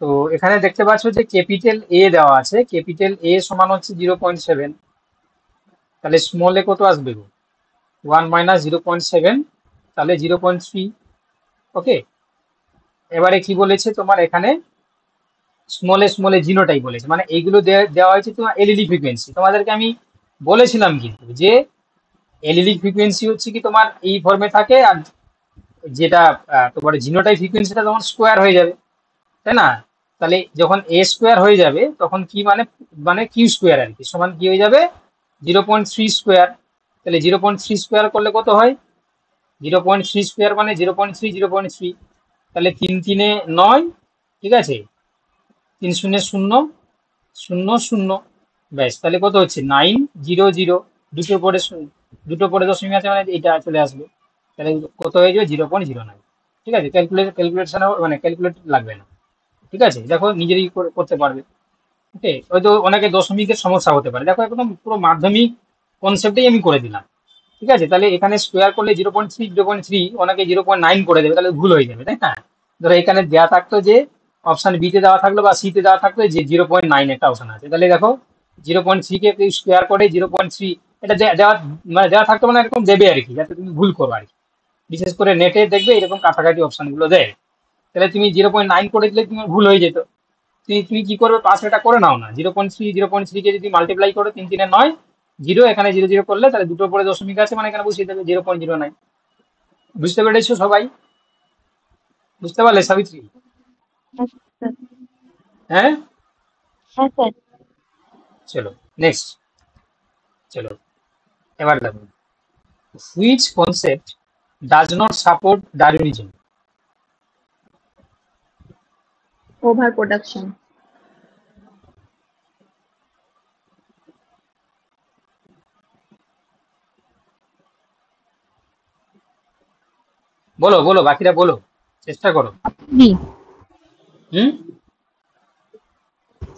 [SPEAKER 1] তো এখানে দেখতে পাচ্ছ যে ক্যাপিটাল এ দেওয়া আছে, ক্যাপিটাল এ সমান হচ্ছে 0.7, তাহলে স্মল এ কত আসবে গো? 1 - 0.7, তাহলে 0.3। ওকে, এবারে কি বলেছে তোমার এখানে, স্মলে জিনোটাই বলেছে, মানে এইগুলো দেওয়া হয়েছে তোমার এলইডি ফ্রিকোয়েন্সি। তোমাদেরকে আমি বলেছিলাম কিন্তু যে এলইডি ফ্রিকোয়েন্সি হচ্ছে কি তোমার এই ফর্মে থাকে, আর যেটা তোমার জিনোটাইপ ফ্রিকোয়েন্সিটা তখন স্কোয়ার হয়ে যাবে, তাই না? তাহলে যখন এ স্কোয়ার হয়ে যাবে তখন কি মানে, মানে কিউ স্কোয়ার আর কি, সমান কি হয়ে যাবে, 0.3 স্কোয়ার। তাহলে 0.3 স্কোয়ার করলে কত হয়? 0.3 স্কোয়ার মানে 0.3, 0.3, তাহলে 3 × 3 = 9, ঠিক আছে, 3 × 0 = 0, 0, 0, ব্যাস, তাহলে কত হচ্ছে 900, দুটোর পরে দুটো পরে দশমিক আছে মানে এটা চলে আসবে, তাহলে কত হয়ে যাবে 0.09। ঠিক আছে, ক্যালকুলেশন মানে ক্যালকুলেট লাগবে না, ঠিক আছে, দেখো নিজেরই করতে পারবে। ওকে, হয়তো অনেকে দশমিকের সমস্যা হতে পারে, দেখো একদম পুরো মাধ্যমিক কনসেপ্টেই আমি করে দিলাম, ঠিক আছে। তাহলে এখানে স্কোয়ার করলে 0.3, 0.3, অনেকে 0.9 করে দেবে, তাহলে ভুল হয়ে যাবে, তাই না? ধরো এখানে দেওয়া থাকতো যে অপশন বি তে দেওয়া থাকলো বা সি তে দেওয়া থাকতো যে 0.9 একটা অপশন আছে, তাহলে দেখো 0.3 কে স্কোয়ার করে 0.3, এটা দেওয়া মানে দেওয়া থাকতো মানে এরকম দেবে আর কি, যাতে তুমি ভুল করো আর কি। বিশেষ করে নেটে দেখবে এরকম কাছাকাছি অপশন গুলো দেয়, তাহলে তুমি 0.9 করে দিলে তুমি ভুল হয়ে যেত। তুমি তুমি কি করবে, পাঁচ এটা করে নাও না, 0.3 কে যদি মাল্টিপ্লাই করো, 3 × 3 = 9, জিরো, এখানে জিরো জিরো করলে তাহলে দুটোর পরে দশমিক আছে মানে এখানে বসিয়ে দেবে 0.09। বুঝতে পেরেছো সবাই? বুঝতে পারলে সাবিত্রী?
[SPEAKER 4] হ্যাঁ স্যার।
[SPEAKER 1] হ্যাঁ,
[SPEAKER 4] হ্যাঁ স্যার।
[SPEAKER 1] চলো নেক্সট, চলো এবার দেখো, which concept does not support Darwinism.
[SPEAKER 2] Over production.
[SPEAKER 1] বলো বলো, বাকিরা বলো, চেষ্টা করো।
[SPEAKER 5] বি।
[SPEAKER 1] হুম,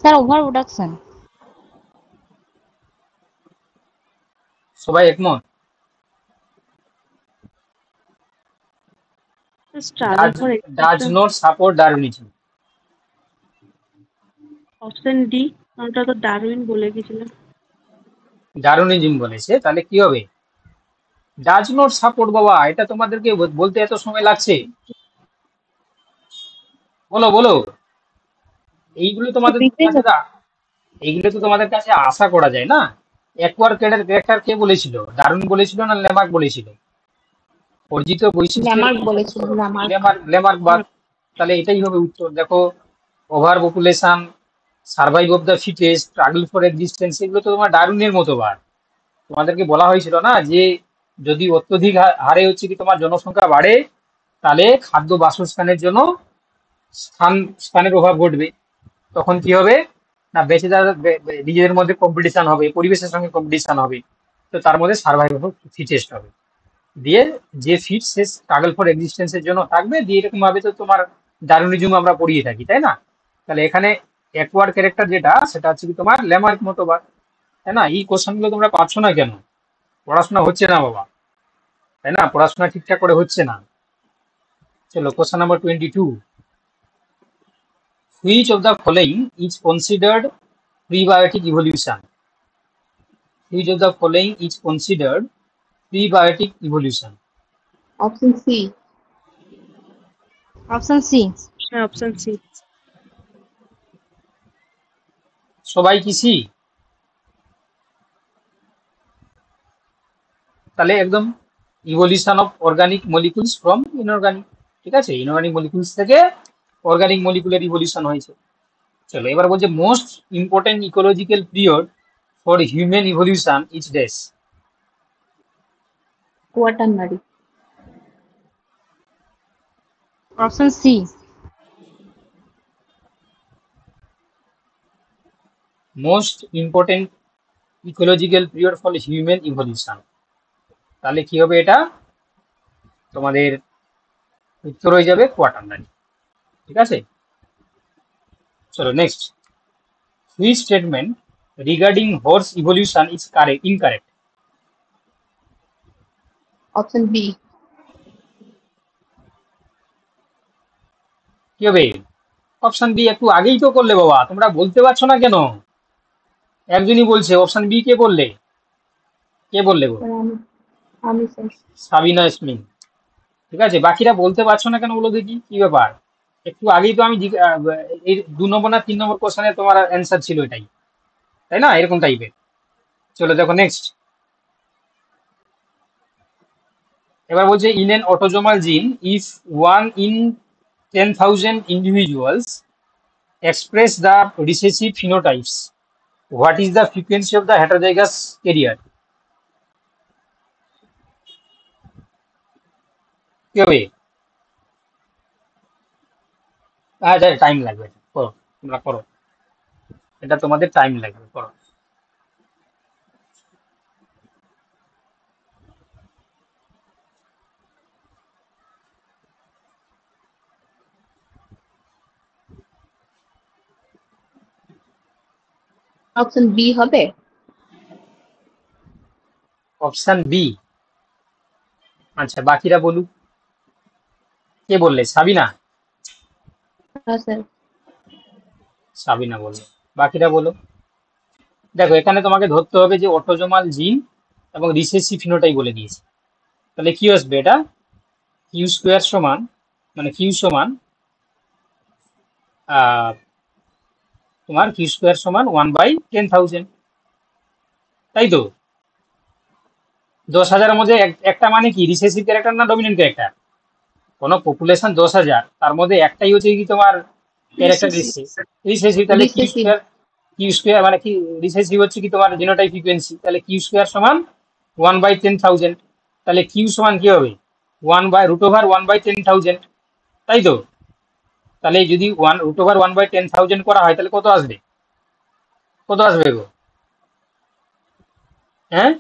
[SPEAKER 5] স্যার ওভার প্রোডাকশন।
[SPEAKER 1] সবাই একমত?
[SPEAKER 3] Struggle
[SPEAKER 1] does
[SPEAKER 3] for
[SPEAKER 1] does
[SPEAKER 3] existence.
[SPEAKER 1] Not support Darwinism.
[SPEAKER 3] Option D, ওটা তো ডারউইন বলে গেছিলেন।
[SPEAKER 1] ডারউইনিজম বলেছে, তাহলে কি হবে? ডাজ নট সাপোর্ট বাবা, এটা তোমাদেরকে বলতে এত সময় লাগছে? বলো বলো, এইগুলো তোমাদের
[SPEAKER 4] দিতেই
[SPEAKER 1] কাছে
[SPEAKER 4] হবে।
[SPEAKER 1] এইগুলো তো তোমাদের কাছে আশা করা যায় না। একবার ক্যারেক্টার কে বলেছিল, ডারউইন বলেছিল না লেমার্ক বলেছিল? অর্জিত বৈশিষ্ট্যের
[SPEAKER 2] ল্যামার্ক বলেছিল, ল্যামার্ক।
[SPEAKER 1] লেমার্ক লেমার্ক বাদ। তাহলে এটাই হবে উত্তর। দেখো, over population, survive of the fittest, struggle for existence, এগুলো তো তোমার ডারউইনের মতবাদ। তোমাদেরকে বলা হয়েছিল না যে যদি অত্যধিক হারে হচ্ছে কি তোমার জনসংখ্যা বাড়ে, তাহলে খাদ্য বাসস্থানের জন্য স্থানের অভাব ঘটবে। তখন কি হবে না, বেঁচে যারা নিজেদের মধ্যে কম্পিটিশন হবে, পরিবেশের সঙ্গে কম্পিটিশন হবে, তো তার মধ্যে সার্ভাইভ ফিটেস্ট হবে। দিয়ে যে ফিট সে স্ট্রাগল ফর এক্সিস্টেন্সের জন্য থাকবে। দিয়ে এরকম ভাবে তো তোমার ডারউইনিজম আমরা পড়িয়ে থাকি, তাই না? তাহলে এখানে একওয়ার্ড ক্যারেক্টার যেটা, সেটা হচ্ছে কি তোমার ল্যামার্ক মতবাদ, তাই না? এই কোশ্চেন গুলো তোমরা পাচ্ছ না কেন? পড়াশোনা হচ্ছে না বাবা, তাই না? পড়াশোনা ঠিকঠাক করে হচ্ছে না। চলো question number 22, which of the following is considered prebiotic evolution? Which of the following is considered prebiotic evolution?
[SPEAKER 2] Option C.
[SPEAKER 4] Option C.
[SPEAKER 3] হ্যাঁ, অপশন সি।
[SPEAKER 1] সবাই কি সি? তাহলে একদম evolution of organic molecules from inorganic. ঠিক আছে, inorganic molecules থেকে organic মলিকুলের evolution হয়েছে। চলো এবার বলছে most important ecological period for human evolution is dash?
[SPEAKER 2] Quaternary.
[SPEAKER 4] Option C.
[SPEAKER 1] Most important ecological period for human evolution, তাহলে কি হবে এটা? তোমাদের উত্তর হয়ে যাবে কোয়াটারনারি। ঠিক আছে, চলো next, which statement regarding horse evolution is incorrect?
[SPEAKER 2] Option B.
[SPEAKER 1] কি হবে? অপশন বি একটু আগেই তো করলে বাবা, তোমরা বলতে পারছো না কেন? একজনই বলছে অপশন বি, কে বললে? কে বললে গো?
[SPEAKER 2] আমি আমি স্যার।
[SPEAKER 1] সাবিনা ইয়াসমিন। ঠিক আছে, বাকিরা বলতে পারছো না কেন বলো দেখি, কি ব্যাপার? একটু আগেই তো আমি এই 2 নম্বর না 3 নম্বর কোশ্চেনে তোমার অ্যান্সার ছিল এটাই, তাই না? এরকম টাইপের। চলো দেখো নেক্সট, এবার বলছে ইন এন অটোজোমাল জিন if 1 in 10,000 individuals express the recessive phenotypes, what is the frequency of the heterozygous carrier? কি হবে? আচ্ছা টাইম লাগবে, করো, তোমরা করো, এটা তোমাদের টাইম লাগবে, করো।
[SPEAKER 2] অপশন বি হবে।
[SPEAKER 1] Option B? আচ্ছা বাকিরা বলুক, কে বললে? সাবিনা?
[SPEAKER 2] হ্যাঁ স্যার।
[SPEAKER 1] সাবিনা বললো, বাকিরা বলো। দেখো এখানে তোমাকে ধরতে হবে যে অটোজোমাল জিন এবং রিসেসিভ ফিনোটাইপ বলে দিয়েছে। তাহলে কি আসবে এটা? কিউ স্কোয়ার সমান, মানে কিউ সমান তোমার কিউ স্কোয়ার সমান 1/10,000, তাই তো? 10,000-এর মধ্যে একটা মানে কি, রিসেসিভ ক্যারেক্টার না ডমিনেন্ট ক্যারেক্টার? কোনো পপুলেশন 10,000, তার মধ্যে একটাই হচ্ছে কি তোমার ক্যারেক্টার রিসেসিভ। তাহলে Q
[SPEAKER 2] recessive.
[SPEAKER 1] Square, Q square মানে কি, রিসেসিভ হচ্ছে কি তোমার জিনোটাইপ ফ্রিকোয়েন্সি, তাহলে কিউ স্কোয়ার সমান 1/10,000। তাহলে কিউ সমান কি হবে? 1/√1/10,000, তাই তো? তাহলে যদি √1/10,000 করা হয় তাহলে কত আসবে? কত আসবে গো? হ্যাঁ,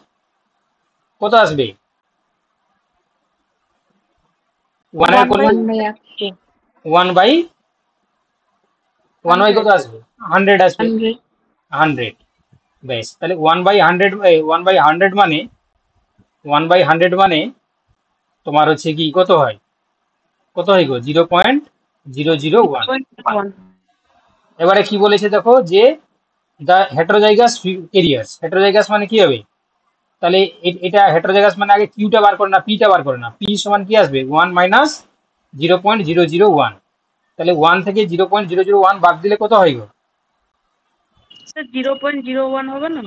[SPEAKER 1] কত আসবে? ওয়ানের করলে
[SPEAKER 2] 1/100।
[SPEAKER 1] 1/1 কত আসবে? 100 আসবে।
[SPEAKER 2] 100।
[SPEAKER 1] 100, বেশ। তাহলে 1/100, 1/100 মানে 1/100 মানে তোমার হচ্ছে কি কত হয়? কত হয় গো? 0.001।
[SPEAKER 3] 0.1।
[SPEAKER 1] এবারে কি বলেছে দেখো, যে দ্য হেটারোজাইগাস ক্যারিয়ার্স, হেটারোজাইগাস মানে কি হবে? তাহলে এটা হেটারোজাইগাস মানে আগে কিউটা বার করে না, পিটা বার করে না। পি সমান কি আসবে? 1 মাইনাস 0.001। তাহলে 1 থেকে 0.001 বাদ দিলে কত হয় গো?
[SPEAKER 3] স্যার 0.01 হবে না?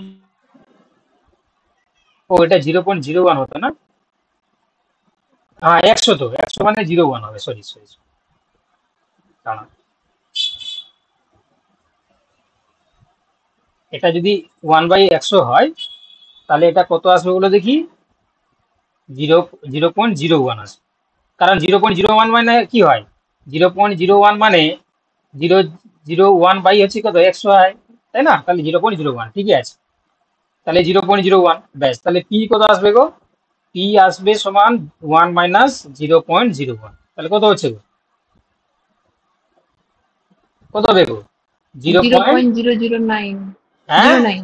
[SPEAKER 1] ও, এটা 0.01 হতো না? হ্যাঁ, 100 তো, 100 মানে 01 হবে। সরি সরি, দাঁড়া। এটা যদি 1/100 হয় তাহলে এটা কত আসবে বলো দেখি? 0.01 আসবে। কারণ 0.01 মানে কি হয়? 0.01 মানে 0.01 হচ্ছে কত? 100 হয়, তাই না? তাহলে 0.01 ঠিকই আছে। তাহলে 0.01 ব্যাস। তাহলে পি কত আসবে গো? পি আসবে সমান 1 মাইনাস 0.01। তাহলে কত হচ্ছে গো? কত হবে গো? Zero
[SPEAKER 2] zero
[SPEAKER 1] point
[SPEAKER 2] point zero zero nine
[SPEAKER 1] হ্যাঁ,
[SPEAKER 2] zero nine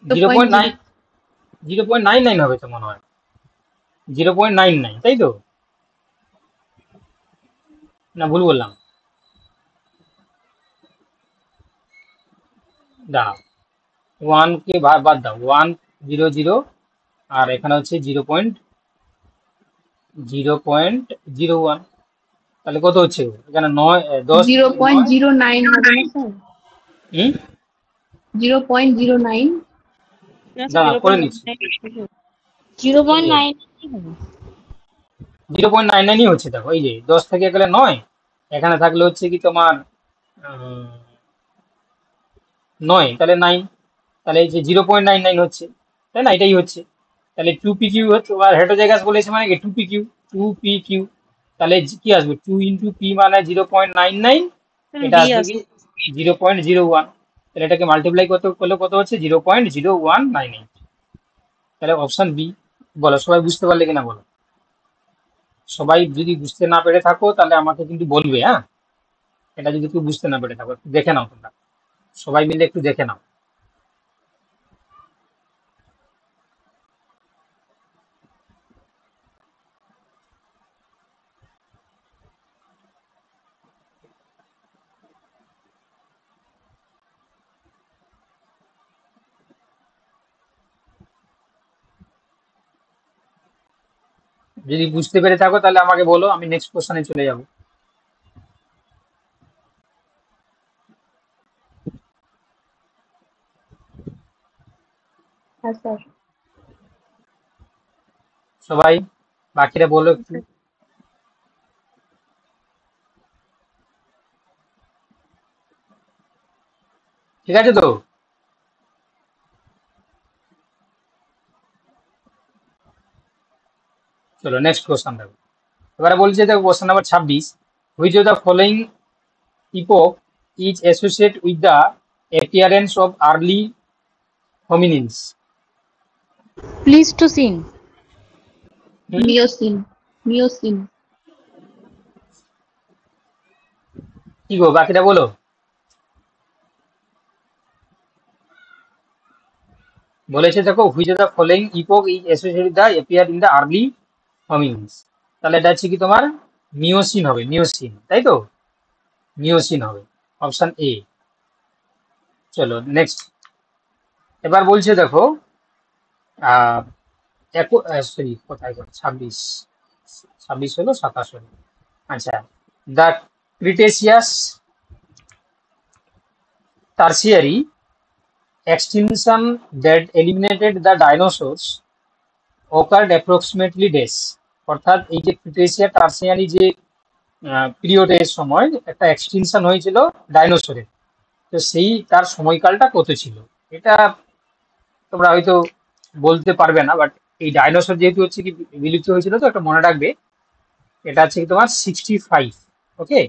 [SPEAKER 1] zero
[SPEAKER 2] point
[SPEAKER 1] point
[SPEAKER 2] zero
[SPEAKER 1] nine 0.99 হবে তো মনে হয়। 0.99, তাই তো? না ভুল বললাম? দাঁড়াও, 1 কে বাদ দাও। 100, আর এখানে হচ্ছে 0.01। তাহলে কত হচ্ছে গো? এখানে 9, 10
[SPEAKER 2] জিরো
[SPEAKER 1] থেকে
[SPEAKER 2] পয়েন্ট
[SPEAKER 1] 9।
[SPEAKER 2] জিরো নাইন হবে না স্যার?
[SPEAKER 1] হুম,
[SPEAKER 2] 0.09।
[SPEAKER 3] না স্যার
[SPEAKER 1] দাঁড়া করে নিচ্ছি।
[SPEAKER 3] 0.99
[SPEAKER 1] এই যে
[SPEAKER 4] 0.9
[SPEAKER 1] 0.99ই হচ্ছে। দেখো এই যে 10 থেকে গেলে 9, এখানে থাকলে হচ্ছে কি তোমার 9, তাহলে 9। তাহলে এই যে 0.99 হচ্ছে, তাই না? এটাই হচ্ছে। তাহলে 2pq হচ্ছে, আর হেটারোজাইগাস বলেছে মানে কি 2pq, 2pq। তাহলে কি আসবে? 2 × p মানে 0.99, এটা
[SPEAKER 3] ডি
[SPEAKER 1] আসবে কি
[SPEAKER 3] আছে।
[SPEAKER 1] 0.01। তাহলে এটাকে মাল্টিপ্লাই করলে কত হচ্ছে? 0.0198। তাহলে অপশন বি। বলো সবাই বুঝতে পারলে কিনা বলো? সবাই যদি বুঝতে না পেরে থাকো তাহলে আমাকে কিন্তু বলবে, হ্যাঁ? এটা যদি কেউ বুঝতে না পেরে থাকো একটু দেখে নাও তোমরা, সবাই মিলে একটু দেখে নাও। যদি বুঝতে পেরে থাকো তাহলে আমাকে বলো, আমি নেক্সট কোশ্চেনে চলে যাব।
[SPEAKER 2] হ্যাঁ স্যার।
[SPEAKER 1] সবাই বাকিরা বলো একটু। ঠিক আছে তো? চলো নেক্সট কোশ্চেন দেখো। এবারে বলছে দেখো question number 26, which of the following epoch is associate with the appearance of early hominins?
[SPEAKER 4] Pleistocene.
[SPEAKER 2] Miocene. Miocene.
[SPEAKER 1] কি গো বাকিরা বলো। বলেছে দেখো which of the following epoch is associated with the appear in the early hominins. তাহলে এটা হচ্ছে কি তোমার মিওসিন হবে, মিওসিন, তাই তো? মিওসিন হবে, অপশন এ। চলো নেক্সট। এবার বলছে দেখো আহ সরি, কোথায় গেল? 26, 26 হলো, 27 হলো। আচ্ছা, the Cretaceous tertiary extinction that eliminated the dinosaurs occurred approximately days। অর্থাৎ এই যে ক্রিটেসিয়া টার্সিয়ারি যে পিরিয়ডের সময় একটা এক্সটিনশন হয়েছিল ডাইনোসরের, তো সেই তার সময়কালটা কত ছিল? এটা তোমরা হয়তো বলতে পারবে না, বাট এই ডাইনোসর যেহেতু হচ্ছে কি বিলুপ্ত হয়েছিল, তো একটা মনে রাখবে। এটা হচ্ছে কি তোমার 65। ওকে,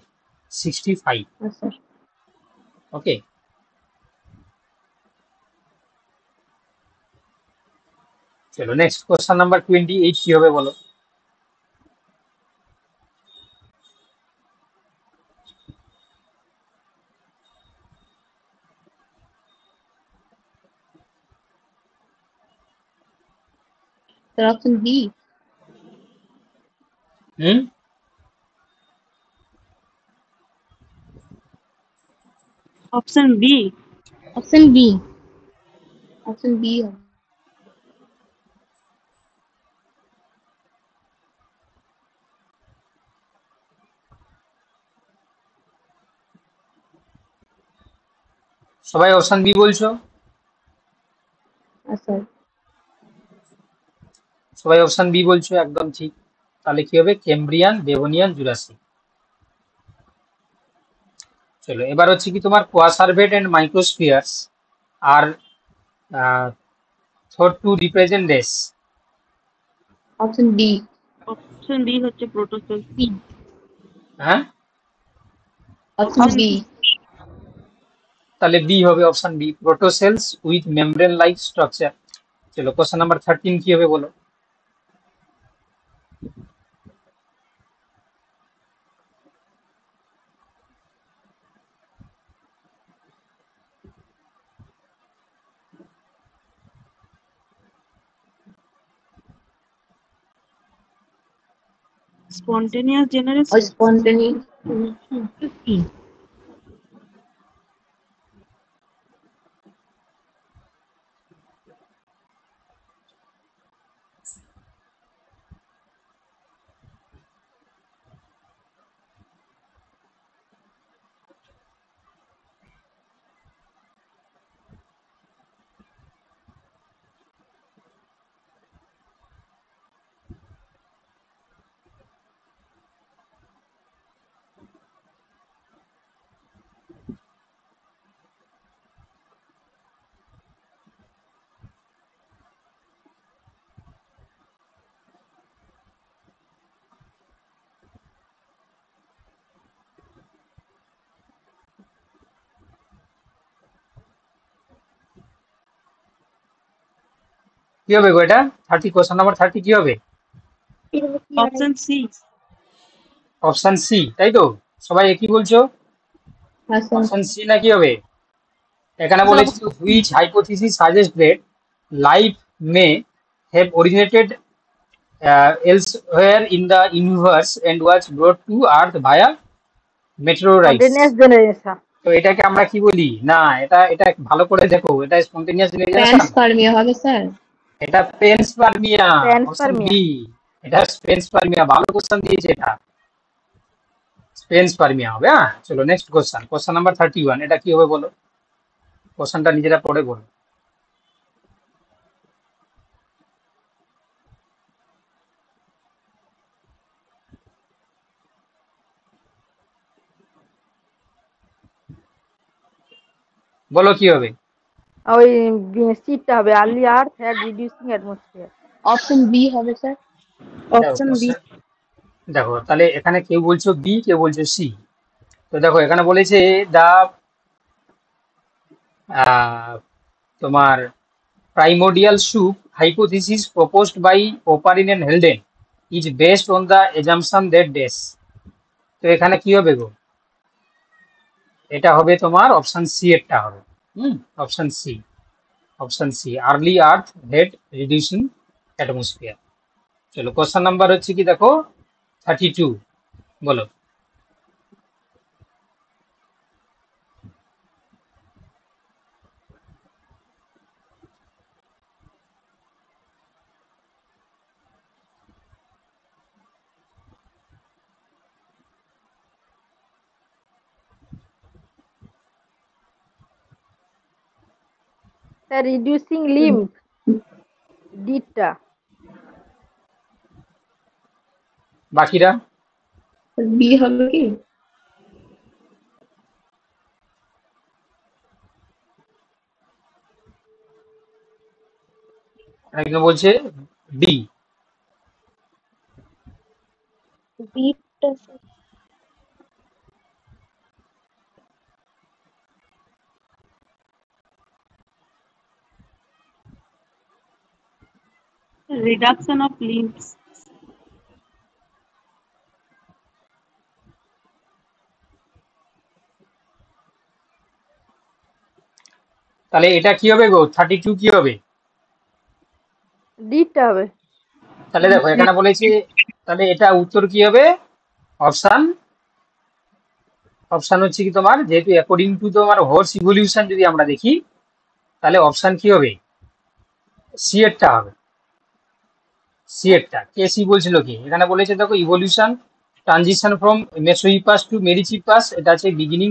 [SPEAKER 1] 65।
[SPEAKER 2] হ্যাঁ স্যার।
[SPEAKER 1] ওকে, চলো নেক্সট কোশ্চেন নাম্বার 28 কি হবে বলো?
[SPEAKER 2] Sir option B.
[SPEAKER 1] Hmm,
[SPEAKER 3] option B.
[SPEAKER 4] Option B.
[SPEAKER 2] Option B হবে।
[SPEAKER 1] সবাই অপশন বি বলছো?
[SPEAKER 2] স্যার
[SPEAKER 1] সবাই অপশন বি বলছো, একদম ঠিক। তাহলে কি হবে? Cambrian, Devonian, Jurassic. চলো এবার হচ্ছে কি তোমার কোয়াসারভেট এন্ড মাইক্রোস্ফিয়ার্স আর থট টু রিপ্রেজেন্ট দেশ।
[SPEAKER 2] Option D.
[SPEAKER 3] অপশন বি হচ্ছে প্রোটোসেল।
[SPEAKER 2] বি।
[SPEAKER 1] হ্যাঁ,
[SPEAKER 2] অপশন বি।
[SPEAKER 1] তাহলে বি হবে, option B, protocells with membrane like structure. চলো কোশ্চেন নাম্বার 13 কি হবে বলো?
[SPEAKER 3] স্পন্টেনিয়াস
[SPEAKER 2] ও
[SPEAKER 3] জেনারেশন।
[SPEAKER 2] স্পন্টেনিয়াস।
[SPEAKER 1] কি হবে গো এটা? 30, কোশ্চেন নাম্বার 30 কি হবে?
[SPEAKER 3] Option C.
[SPEAKER 1] অপশন সি, তাই তো? সবাই একই বলছো?
[SPEAKER 2] হ্যাঁ স্যার।
[SPEAKER 1] অপশন সি না কি হবে? এখানে
[SPEAKER 3] স্যার
[SPEAKER 1] বলেছে which hypothesis suggest that life may have originated elsewhere in the universe and was brought to earth via meteorites.
[SPEAKER 5] Spontaneous generation.
[SPEAKER 1] তো এটাকে আমরা কি বলি? না, এটা এটা ভালো করে দেখো, এটা স্পন্টেনিয়াস জেনারেশন,
[SPEAKER 2] প্যানস্পার্মিয়া হবে স্যার।
[SPEAKER 1] এটা পেনসপার্মিয়া। Option
[SPEAKER 5] Panspermia.
[SPEAKER 1] বি, এটা পেনসপার্মিয়া। ভালো কোশ্চেন দিয়েছে, এটা পেনসপার্মিয়া হবে। হ্যাঁ, চলো নেক্সট কোশ্চেন, কোশ্চেন নাম্বার 31, এটা কি হবে বলো? কোশ্চেনটা নিজেরা পড়ে বলো। বলো কি হবে?
[SPEAKER 5] ওই শীতটা হবে early earth had reducing atmosphere.
[SPEAKER 2] Option B হবে স্যার।
[SPEAKER 1] দেখো
[SPEAKER 3] অপশন বি।
[SPEAKER 1] দেখো তাহলে এখানে কেউ বলছো বি, কেউ বলছো সি। তো দেখো এখানে বলেছে দা তোমার primordial soup hypothesis proposed by Oparin and Helden is based on the assumption that dash। তো এখানে কি হবে গো? এটা হবে তোমার অপশন সি এরটা হবে। Option C, option C, early earth had reducing atmosphere. চলো কোশ্চেন নাম্বার হচ্ছে কি দেখো 32, বলো।
[SPEAKER 5] রিডিউসিং লিম্ফ ডিটটা।
[SPEAKER 1] বাকিরা?
[SPEAKER 2] বি হবে কি?
[SPEAKER 1] একজন বলছে ডি।
[SPEAKER 3] বিটা reduction of limbs.
[SPEAKER 1] তাহলে এটা কি হবে গো? 32 কি হবে?
[SPEAKER 5] ডিটটা হবে।
[SPEAKER 1] তাহলে দেখো এখানে বলেছে, তাহলে এটা উত্তর কি হবে? অপশন, অপশন হচ্ছে কি তোমার, যেহেতু অ্যাকর্ডিং টু তোমার হর্স ইভলিউশন যদি আমরা দেখি, তাহলে অপশন কি হবে? সি এরটা হবে। সি এরটা কে সি বলছিল কি? এখানে বলেছে দেখো ইভলিউশন ট্রানজিশন ফ্রম মেসোহিপাস টু মেরিচিপাস, এটা আছে বিগিনিং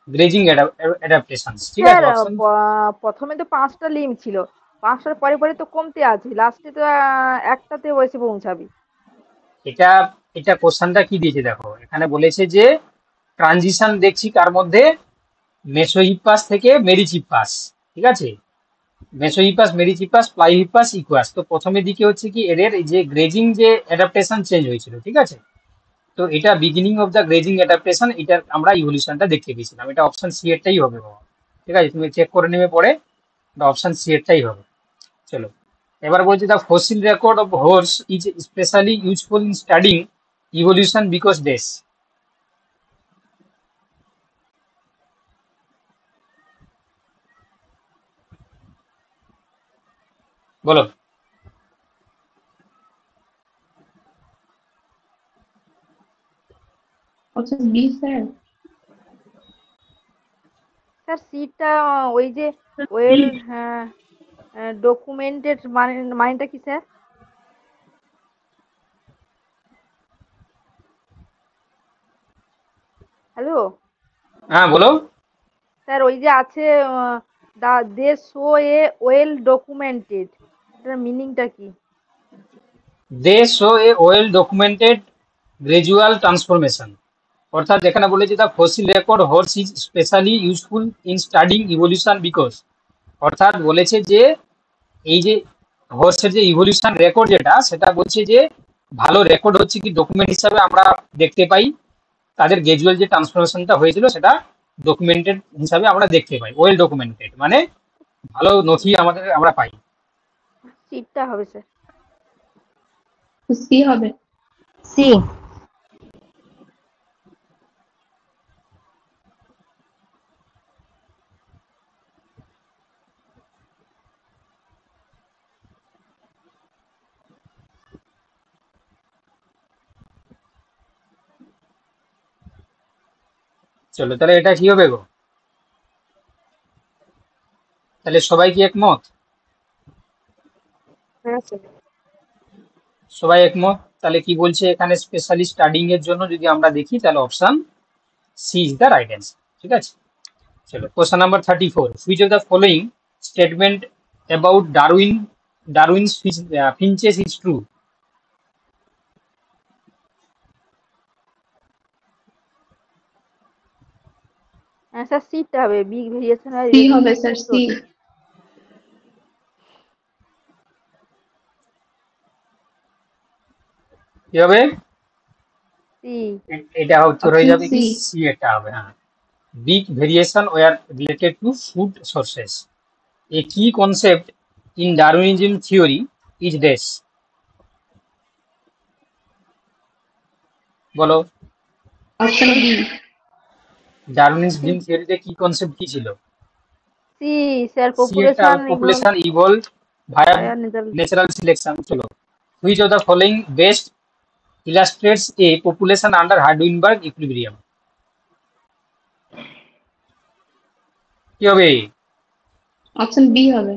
[SPEAKER 1] গ্রেজিং অ্যাডাপ্টেশন, ঠিক আছে।
[SPEAKER 5] স্যার
[SPEAKER 1] অপশন
[SPEAKER 5] প্রথমে তো 5টা লিঙ্ক ছিল, 5টার পরে পরে তো কমতে আছে, লাস্টে তো একটাতে এসে পৌঁছাবি।
[SPEAKER 1] এটা এটা কোশ্চেনটা কি দিয়েছে দেখো, এখানে বলেছে যে ট্রানজিশন দেখছি কার মধ্যে, মেসোহিপাস থেকে মেরিচিপাস, ঠিক আছে। মেসোহিপাস, মেরিচিপাস, প্লাইহিপাস, ইকুয়াস। তো প্রথমের দিকে হচ্ছে কি এদের এই যে গ্রেজিং যে অ্যাডাপ্টেশন চেঞ্জ হয়েছিল, ঠিক আছে। তো এটা beginning of the grazing adaptation, এটার আমরা ইভলিউশনটা দেখতে পেয়েছিলাম। এটা অপশন সি এরটাই হবে বাবা, ঠিক আছে, তুমি চেক করে নেবে পরে, অপশন সি এরটাই হবে। চলো, এবার বলছি the fossil record of horse is specially useful in studying evolution because ডেস। বলো।
[SPEAKER 2] Option B sir.
[SPEAKER 5] স্যার সিটা ওই যে ওয়েল ডকুমেন্টেড মানেটা কি স্যার? হ্যালো
[SPEAKER 1] হ্যাঁ বলো।
[SPEAKER 5] স্যার, ওই যে আছে the they show a well documented, এটার মিনিংটা কি?
[SPEAKER 1] They show a well documented gradual transformation, অর্থাৎ এখানে বলেছে the fossil record horse is specially useful in studying evolution because, অর্থাৎ বলেছে যে এই যে হর্সের যে ইভলিউশন রেকর্ড যেটা, সেটা বলছে যে ভালো রেকর্ড হচ্ছে কি ডকুমেন্ট হিসাবে আমরা দেখতে পাই, তাদের গ্রাজুয়াল যে ট্রান্সফরমেশনটা হয়েছিল সেটা ডকুমেন্টেড হিসাবে আমরা দেখতে পাই। ওয়েল ডকুমেন্টেড মানে ভালো নথি আমাদের আমরা পাই।
[SPEAKER 5] সিটটা হবে স্যার।
[SPEAKER 2] সি হবে।
[SPEAKER 4] সি।
[SPEAKER 1] চলো তাহলে এটা কি হবে গো, তাহলে সবাই কি একমত?
[SPEAKER 3] হ্যাঁ স্যার।
[SPEAKER 1] সবাই একমত। তাহলে কি বলছে এখানে, স্পেশালি স্টাডিং এর জন্য যদি আমরা দেখি তাহলে option C is the right answer, ঠিক আছে। চলো question number 34, which of the following statement about Darwin's finches is true.
[SPEAKER 5] Sir সিটটা হবে, বিগ ভেরিয়েশন আর
[SPEAKER 2] সি হবে স্যার, সি।
[SPEAKER 1] কি হবে?
[SPEAKER 5] সি।
[SPEAKER 1] এটা উত্তর হয়ে
[SPEAKER 2] Option
[SPEAKER 1] যাবে কি
[SPEAKER 2] C.
[SPEAKER 1] সি, এটা হবে। হ্যাঁ, big variation were related to food sources. A key concept in Darwinism theory is this. বলো।
[SPEAKER 2] Option B.
[SPEAKER 1] ডারউইনিজম থিওরিতে কি কনসেপ্ট কি ছিল?
[SPEAKER 5] সি স্যার,
[SPEAKER 1] সি এটা
[SPEAKER 5] population
[SPEAKER 1] population evolve via
[SPEAKER 5] via nature.
[SPEAKER 1] Natural selection. চলো, which of the following best illustrates a population under Hardenberg equilibrium? কি হবে?
[SPEAKER 2] Option B হবে।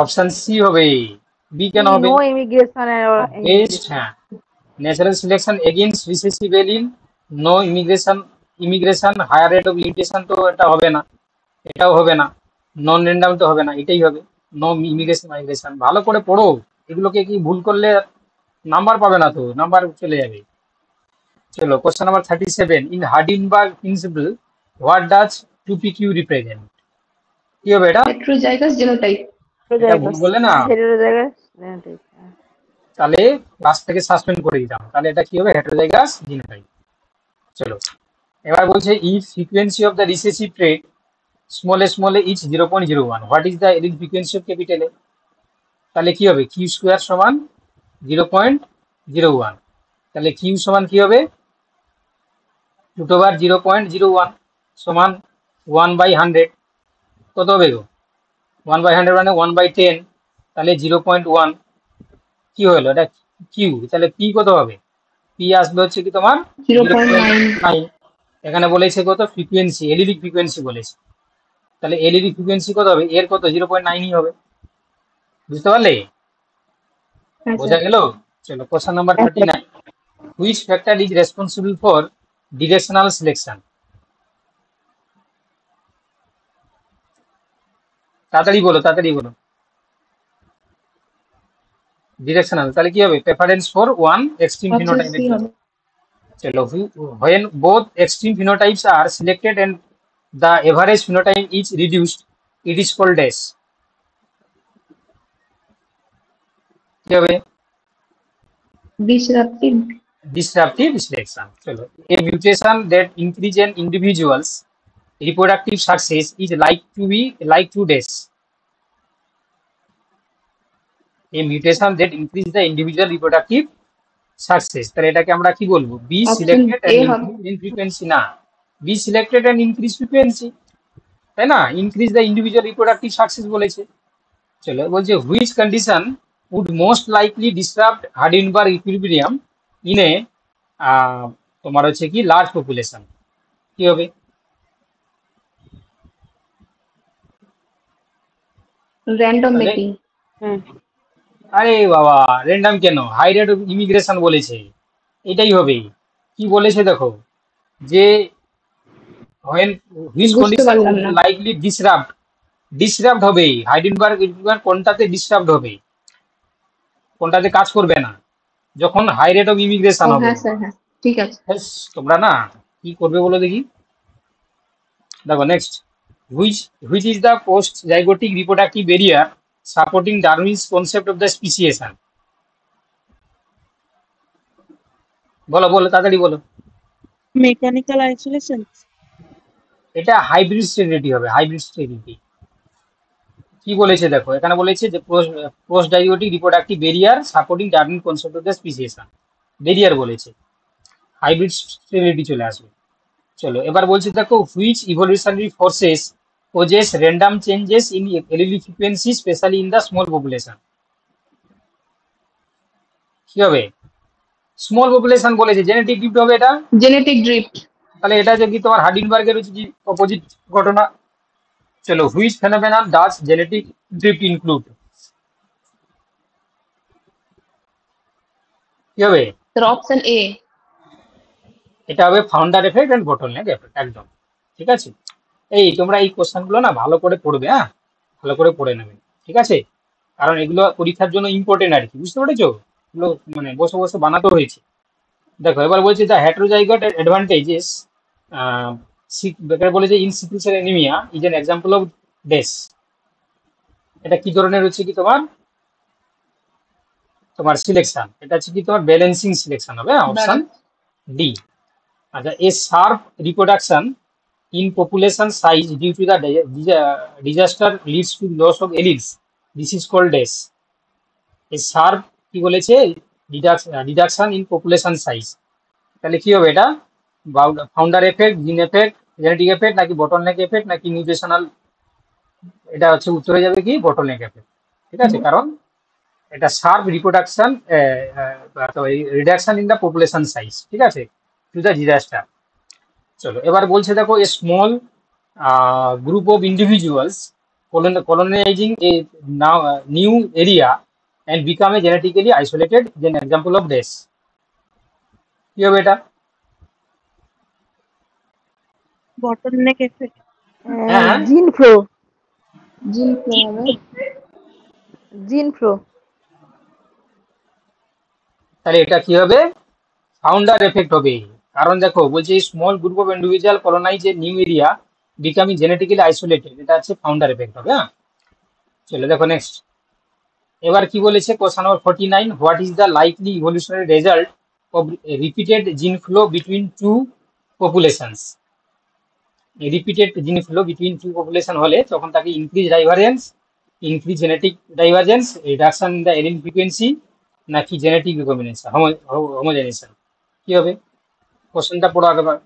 [SPEAKER 1] অপশন সি হবে। বি কেন হবে?
[SPEAKER 5] নো ইমিগ্রেশন
[SPEAKER 1] বেস্ট, হ্যাঁ, natural selection against recessive allele, no immigration higher rate of limitation, তো এটা হবে না, এটাও হবে না, নন র্যান্ডাম তো হবে না, এটাই হবে নো ইমিগ্রেশন মাইগ্রেশন। ভালো করে পড়ো, এগুলোকে কি ভুল করলে নাম্বার পাবে না, তো নাম্বার চলে যাবে। চলো question number 37, in Hardy Weinberg principle what does 2PQ represent. কি হবে এটা?
[SPEAKER 2] Heterozygous genotype.
[SPEAKER 1] এটা ভুল বললে না
[SPEAKER 5] জায়গায়
[SPEAKER 1] তাহলে ক্লাস থেকে সাসপেন্ড করে দিতাম। তাহলে এটা কি হবে? Heterozygous genotype. চলো, এবার বলছে if frequency of the recessive trait small A is 0.01, what is the allele frequency of capital A. তাহলে কি হবে? কিউ স্কোয়ার সমান 0.01, তাহলে কিউ সমান কি হবে? রুট ওভার 0.01 সমান 1/100, কত হবে গো? 1/100 মানে 1/10, তাহলে 0.1 কি হলো এটা কিউ, তাহলে পি কত হবে? পি আসবে হচ্ছে কি তোমার
[SPEAKER 2] 0.9।
[SPEAKER 1] এখানে বলেছে কত ফ্রিকোয়েন্সি, এলইডি ফ্রিকোয়েন্সি বলেছে, তাহলে এলইডি ফ্রিকোয়েন্সি কত হবে? এর কত 0.9ই হবে। বুঝতে পারলে?
[SPEAKER 2] হ্যাঁ
[SPEAKER 1] বোঝা
[SPEAKER 2] স্যার।
[SPEAKER 1] গেল? চলো question number 39, which factor is responsible for directional selection. তাড়াতাড়ি বলো, তাড়াতাড়ি বলো। ডিরেকশনাল, তাহলে কি হবে? Preference for one extreme
[SPEAKER 2] option
[SPEAKER 1] ফিনোটাইপের
[SPEAKER 2] সি
[SPEAKER 1] জন্য।
[SPEAKER 2] হবে।
[SPEAKER 1] চলো, when both extreme phenotypes are selected and the average phenotype is reduced, it is called dash. কি হবে?
[SPEAKER 2] ডিসরাপটিভ।
[SPEAKER 1] Disruptive selection. চলো, a mutation that increase an individual's reproductive success is like to dash. A mutation that increase the individual reproductive success, তাহলে এটাকে আমরা কি বলবো? Be
[SPEAKER 2] option
[SPEAKER 1] selected
[SPEAKER 2] A
[SPEAKER 1] and
[SPEAKER 2] হবে।
[SPEAKER 1] increase in frequency, না, be selected and increase frequency, তাই না? Increase the individual reproductive success বলেছে। চলো, বলছে which condition would most likely disrupt Hardy Weinberg equilibrium in a তোমার হচ্ছে কি লার্জ পপুলেশন। কি হবে?
[SPEAKER 2] র্যান্ডম
[SPEAKER 1] তাহলে
[SPEAKER 2] মেকিং।
[SPEAKER 3] হ্যাঁ,
[SPEAKER 1] আরে বাবা, র্যান্ডম কেন? হাই রেট অফ ইমিগ্রেশন বলেছে, এটাই হবে। কি বলেছে দেখো, যে when which
[SPEAKER 2] বুঝতে
[SPEAKER 1] condition
[SPEAKER 2] পারলাম
[SPEAKER 1] would
[SPEAKER 2] না।
[SPEAKER 1] likely disrupt হবে, হাইডেনবার্গ ইকুইলিব্রিয়াম কোনটাতে ডিসরাপ্ট হবে, কোনটাতে কাজ করবে না? যখন হাই রেট অফ ইমিগ্রেশন
[SPEAKER 2] ও
[SPEAKER 1] হবে।
[SPEAKER 2] হ্যাঁ স্যার, হ্যাঁ ঠিক আছে।
[SPEAKER 1] ব্যাস, তোমরা না কি করবে বলো দেখি। দেখো next, which which is the post zygotic reproductive barrier supporting Darwin's concept of the speciation. বলো বলো, তাড়াতাড়ি বলো।
[SPEAKER 3] Mechanical isolation.
[SPEAKER 1] এটা হাইব্রিড স্টেরিলিটি হবে, হাইব্রিড স্টেরিলিটি। কি বলেছে দেখো, এখানে বলেছে যে post zygotic reproductive barrier supporting Darwin concept of the speciation, barrier বলেছে, হাইব্রিড স্টেরিলিটি চলে আসবে। চলো, এবার বলছে দেখো, which evolutionary forces causes random changes in allele frequency especially in the small population। কি হবে? স্মল পপুলেশন বলেছে, জেনেটিক ডিফট হবে এটা।
[SPEAKER 2] Genetic drift.
[SPEAKER 1] তাহলে এটা যদি তোমার হার্ডিনবার্গের হচ্ছে কি অপোজিট ঘটনা। চলো, which phenomenon does genetic drift include. কি হবে?
[SPEAKER 2] Sir option A.
[SPEAKER 1] এটা হবে founder effect and bottleneck effect, একদম ঠিক আছে। এই তোমরা এই কোশ্চেন গুলো না ভালো করে পড়বে, হ্যাঁ ভালো করে পড়ে নেবে, ঠিক আছে? কারণ এগুলো পরীক্ষার জন্য ইম্পর্টেন্ট আর কি, বুঝতে পেরেছো? এগুলো মানে বসে বসে বানাতে হয়েছে। দেখো, এবার বলছে দ্য হেটারোজাইগোট অ্যাডভান্টেজেস, বলেছে in sickle cell anaemia is an example of ডেস। এটা কি ধরনের হচ্ছে কি তোমার তোমার সিলেকশন, এটা হচ্ছে কি তোমার ব্যালেন্সিং সিলেকশন হবে, অপশন ডি। আচ্ছা, a sharp reproduction in population size due to the disaster leads to loss of alleles, this is called as a sharp কি বলেছে reduction in population size। তাহলে কি হবে এটা? ফাউন্ডার এফেক্ট, জিন effect, genetic effect, নাকি bottleneck effect, নাকি মিউটেশনাল? এটা হচ্ছে উত্তরে যাবে কি বটলনেক এফেক্ট, ঠিক আছে? কারণ এটা sharp reproduction reduction in the population size, ঠিক আছে, টু দ্য ডিজাস্টার। চলো, এবার বলছে দেখো, a small group of individuals colonizing a now new area and become a genetically isolated is an example of this। কি হবে এটা?
[SPEAKER 3] Bottleneck effect.
[SPEAKER 1] হ্যাঁ,
[SPEAKER 5] জিন ফ্লো।
[SPEAKER 2] জিন ফ্লো হবে।
[SPEAKER 5] জিন ফ্লো।
[SPEAKER 1] তাহলে এটা কি হবে? ফাউন্ডার এফেক্ট হবে। কারণ দেখো বলছে small group of individual colonise a new area becoming genetically isolated, এটা হচ্ছে ফাউন্ডার এফেক্ট হবে। হ্যাঁ, চলো দেখো নেক্সট, এবার কি বলেছে question number 49, what is the likely evolutionary result of repeated gene flow between two populations. Repeated gene flow between two population হলে তখন তাকে increase divergence, increase genetic divergence, reduction in the allele frequency, নাকি genetic recombination homogenization. কি হবে? কোশ্চেনটা পড়ো আগেবার।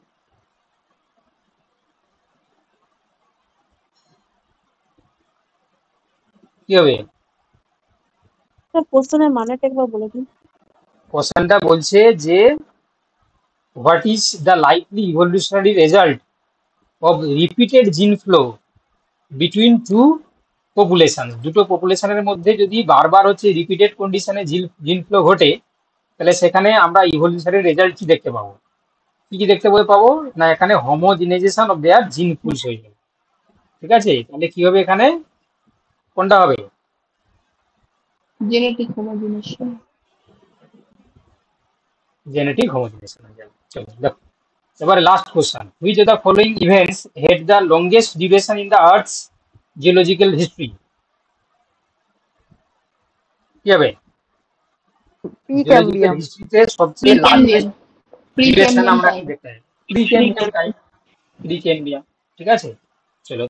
[SPEAKER 1] কি হবে?
[SPEAKER 3] কোশ্চেনের মানেটা একবার বলে দিন।
[SPEAKER 1] কোশ্চেনটা বলছে যে what is the likely evolutionary result of repeated gene flow between two population. দুটো পপুলেশনের মধ্যে যদি বারবার হচ্ছে রিপিটেড কন্ডিশনে জিন ফ্লো ঘটে, তাহলে সেখানে আমরা ইভলিউশনারি রেজাল্ট কি দেখতে পাবো? কি কি দেখতে পাবো না, এখানে হোমোজিনাইজেশন অফ দেয়ার জিন পুলস হয়ে যাবে, ঠিক আছে? তাহলে কি হবে এখানে? কোনটা হবে?
[SPEAKER 2] জেনেটিক হোমোজিনেশন।
[SPEAKER 1] জেনেটিক হোমোজিনেশন হয়ে যাবে। চলো দেখো, এবারে last question, which of the following events had the longest duration in the earths geological history? কি হবে? জিওলজিক্যাল
[SPEAKER 5] প্রিক্যাম্বিয়াম।
[SPEAKER 1] হিস্ট্রিতে সবচেয়ে
[SPEAKER 2] প্রিক্যাম্বিয়াম।
[SPEAKER 1] লার্জেস্ট ডিউরেশন
[SPEAKER 2] প্রিক্যাম্বিয়াম
[SPEAKER 1] আমরা কি
[SPEAKER 2] টাইম।
[SPEAKER 1] দেখতে পাই? প্রিক্যাম্বিয়াম টাইম। প্রিক্যাম্বিয়াম, ঠিক আছে। চলো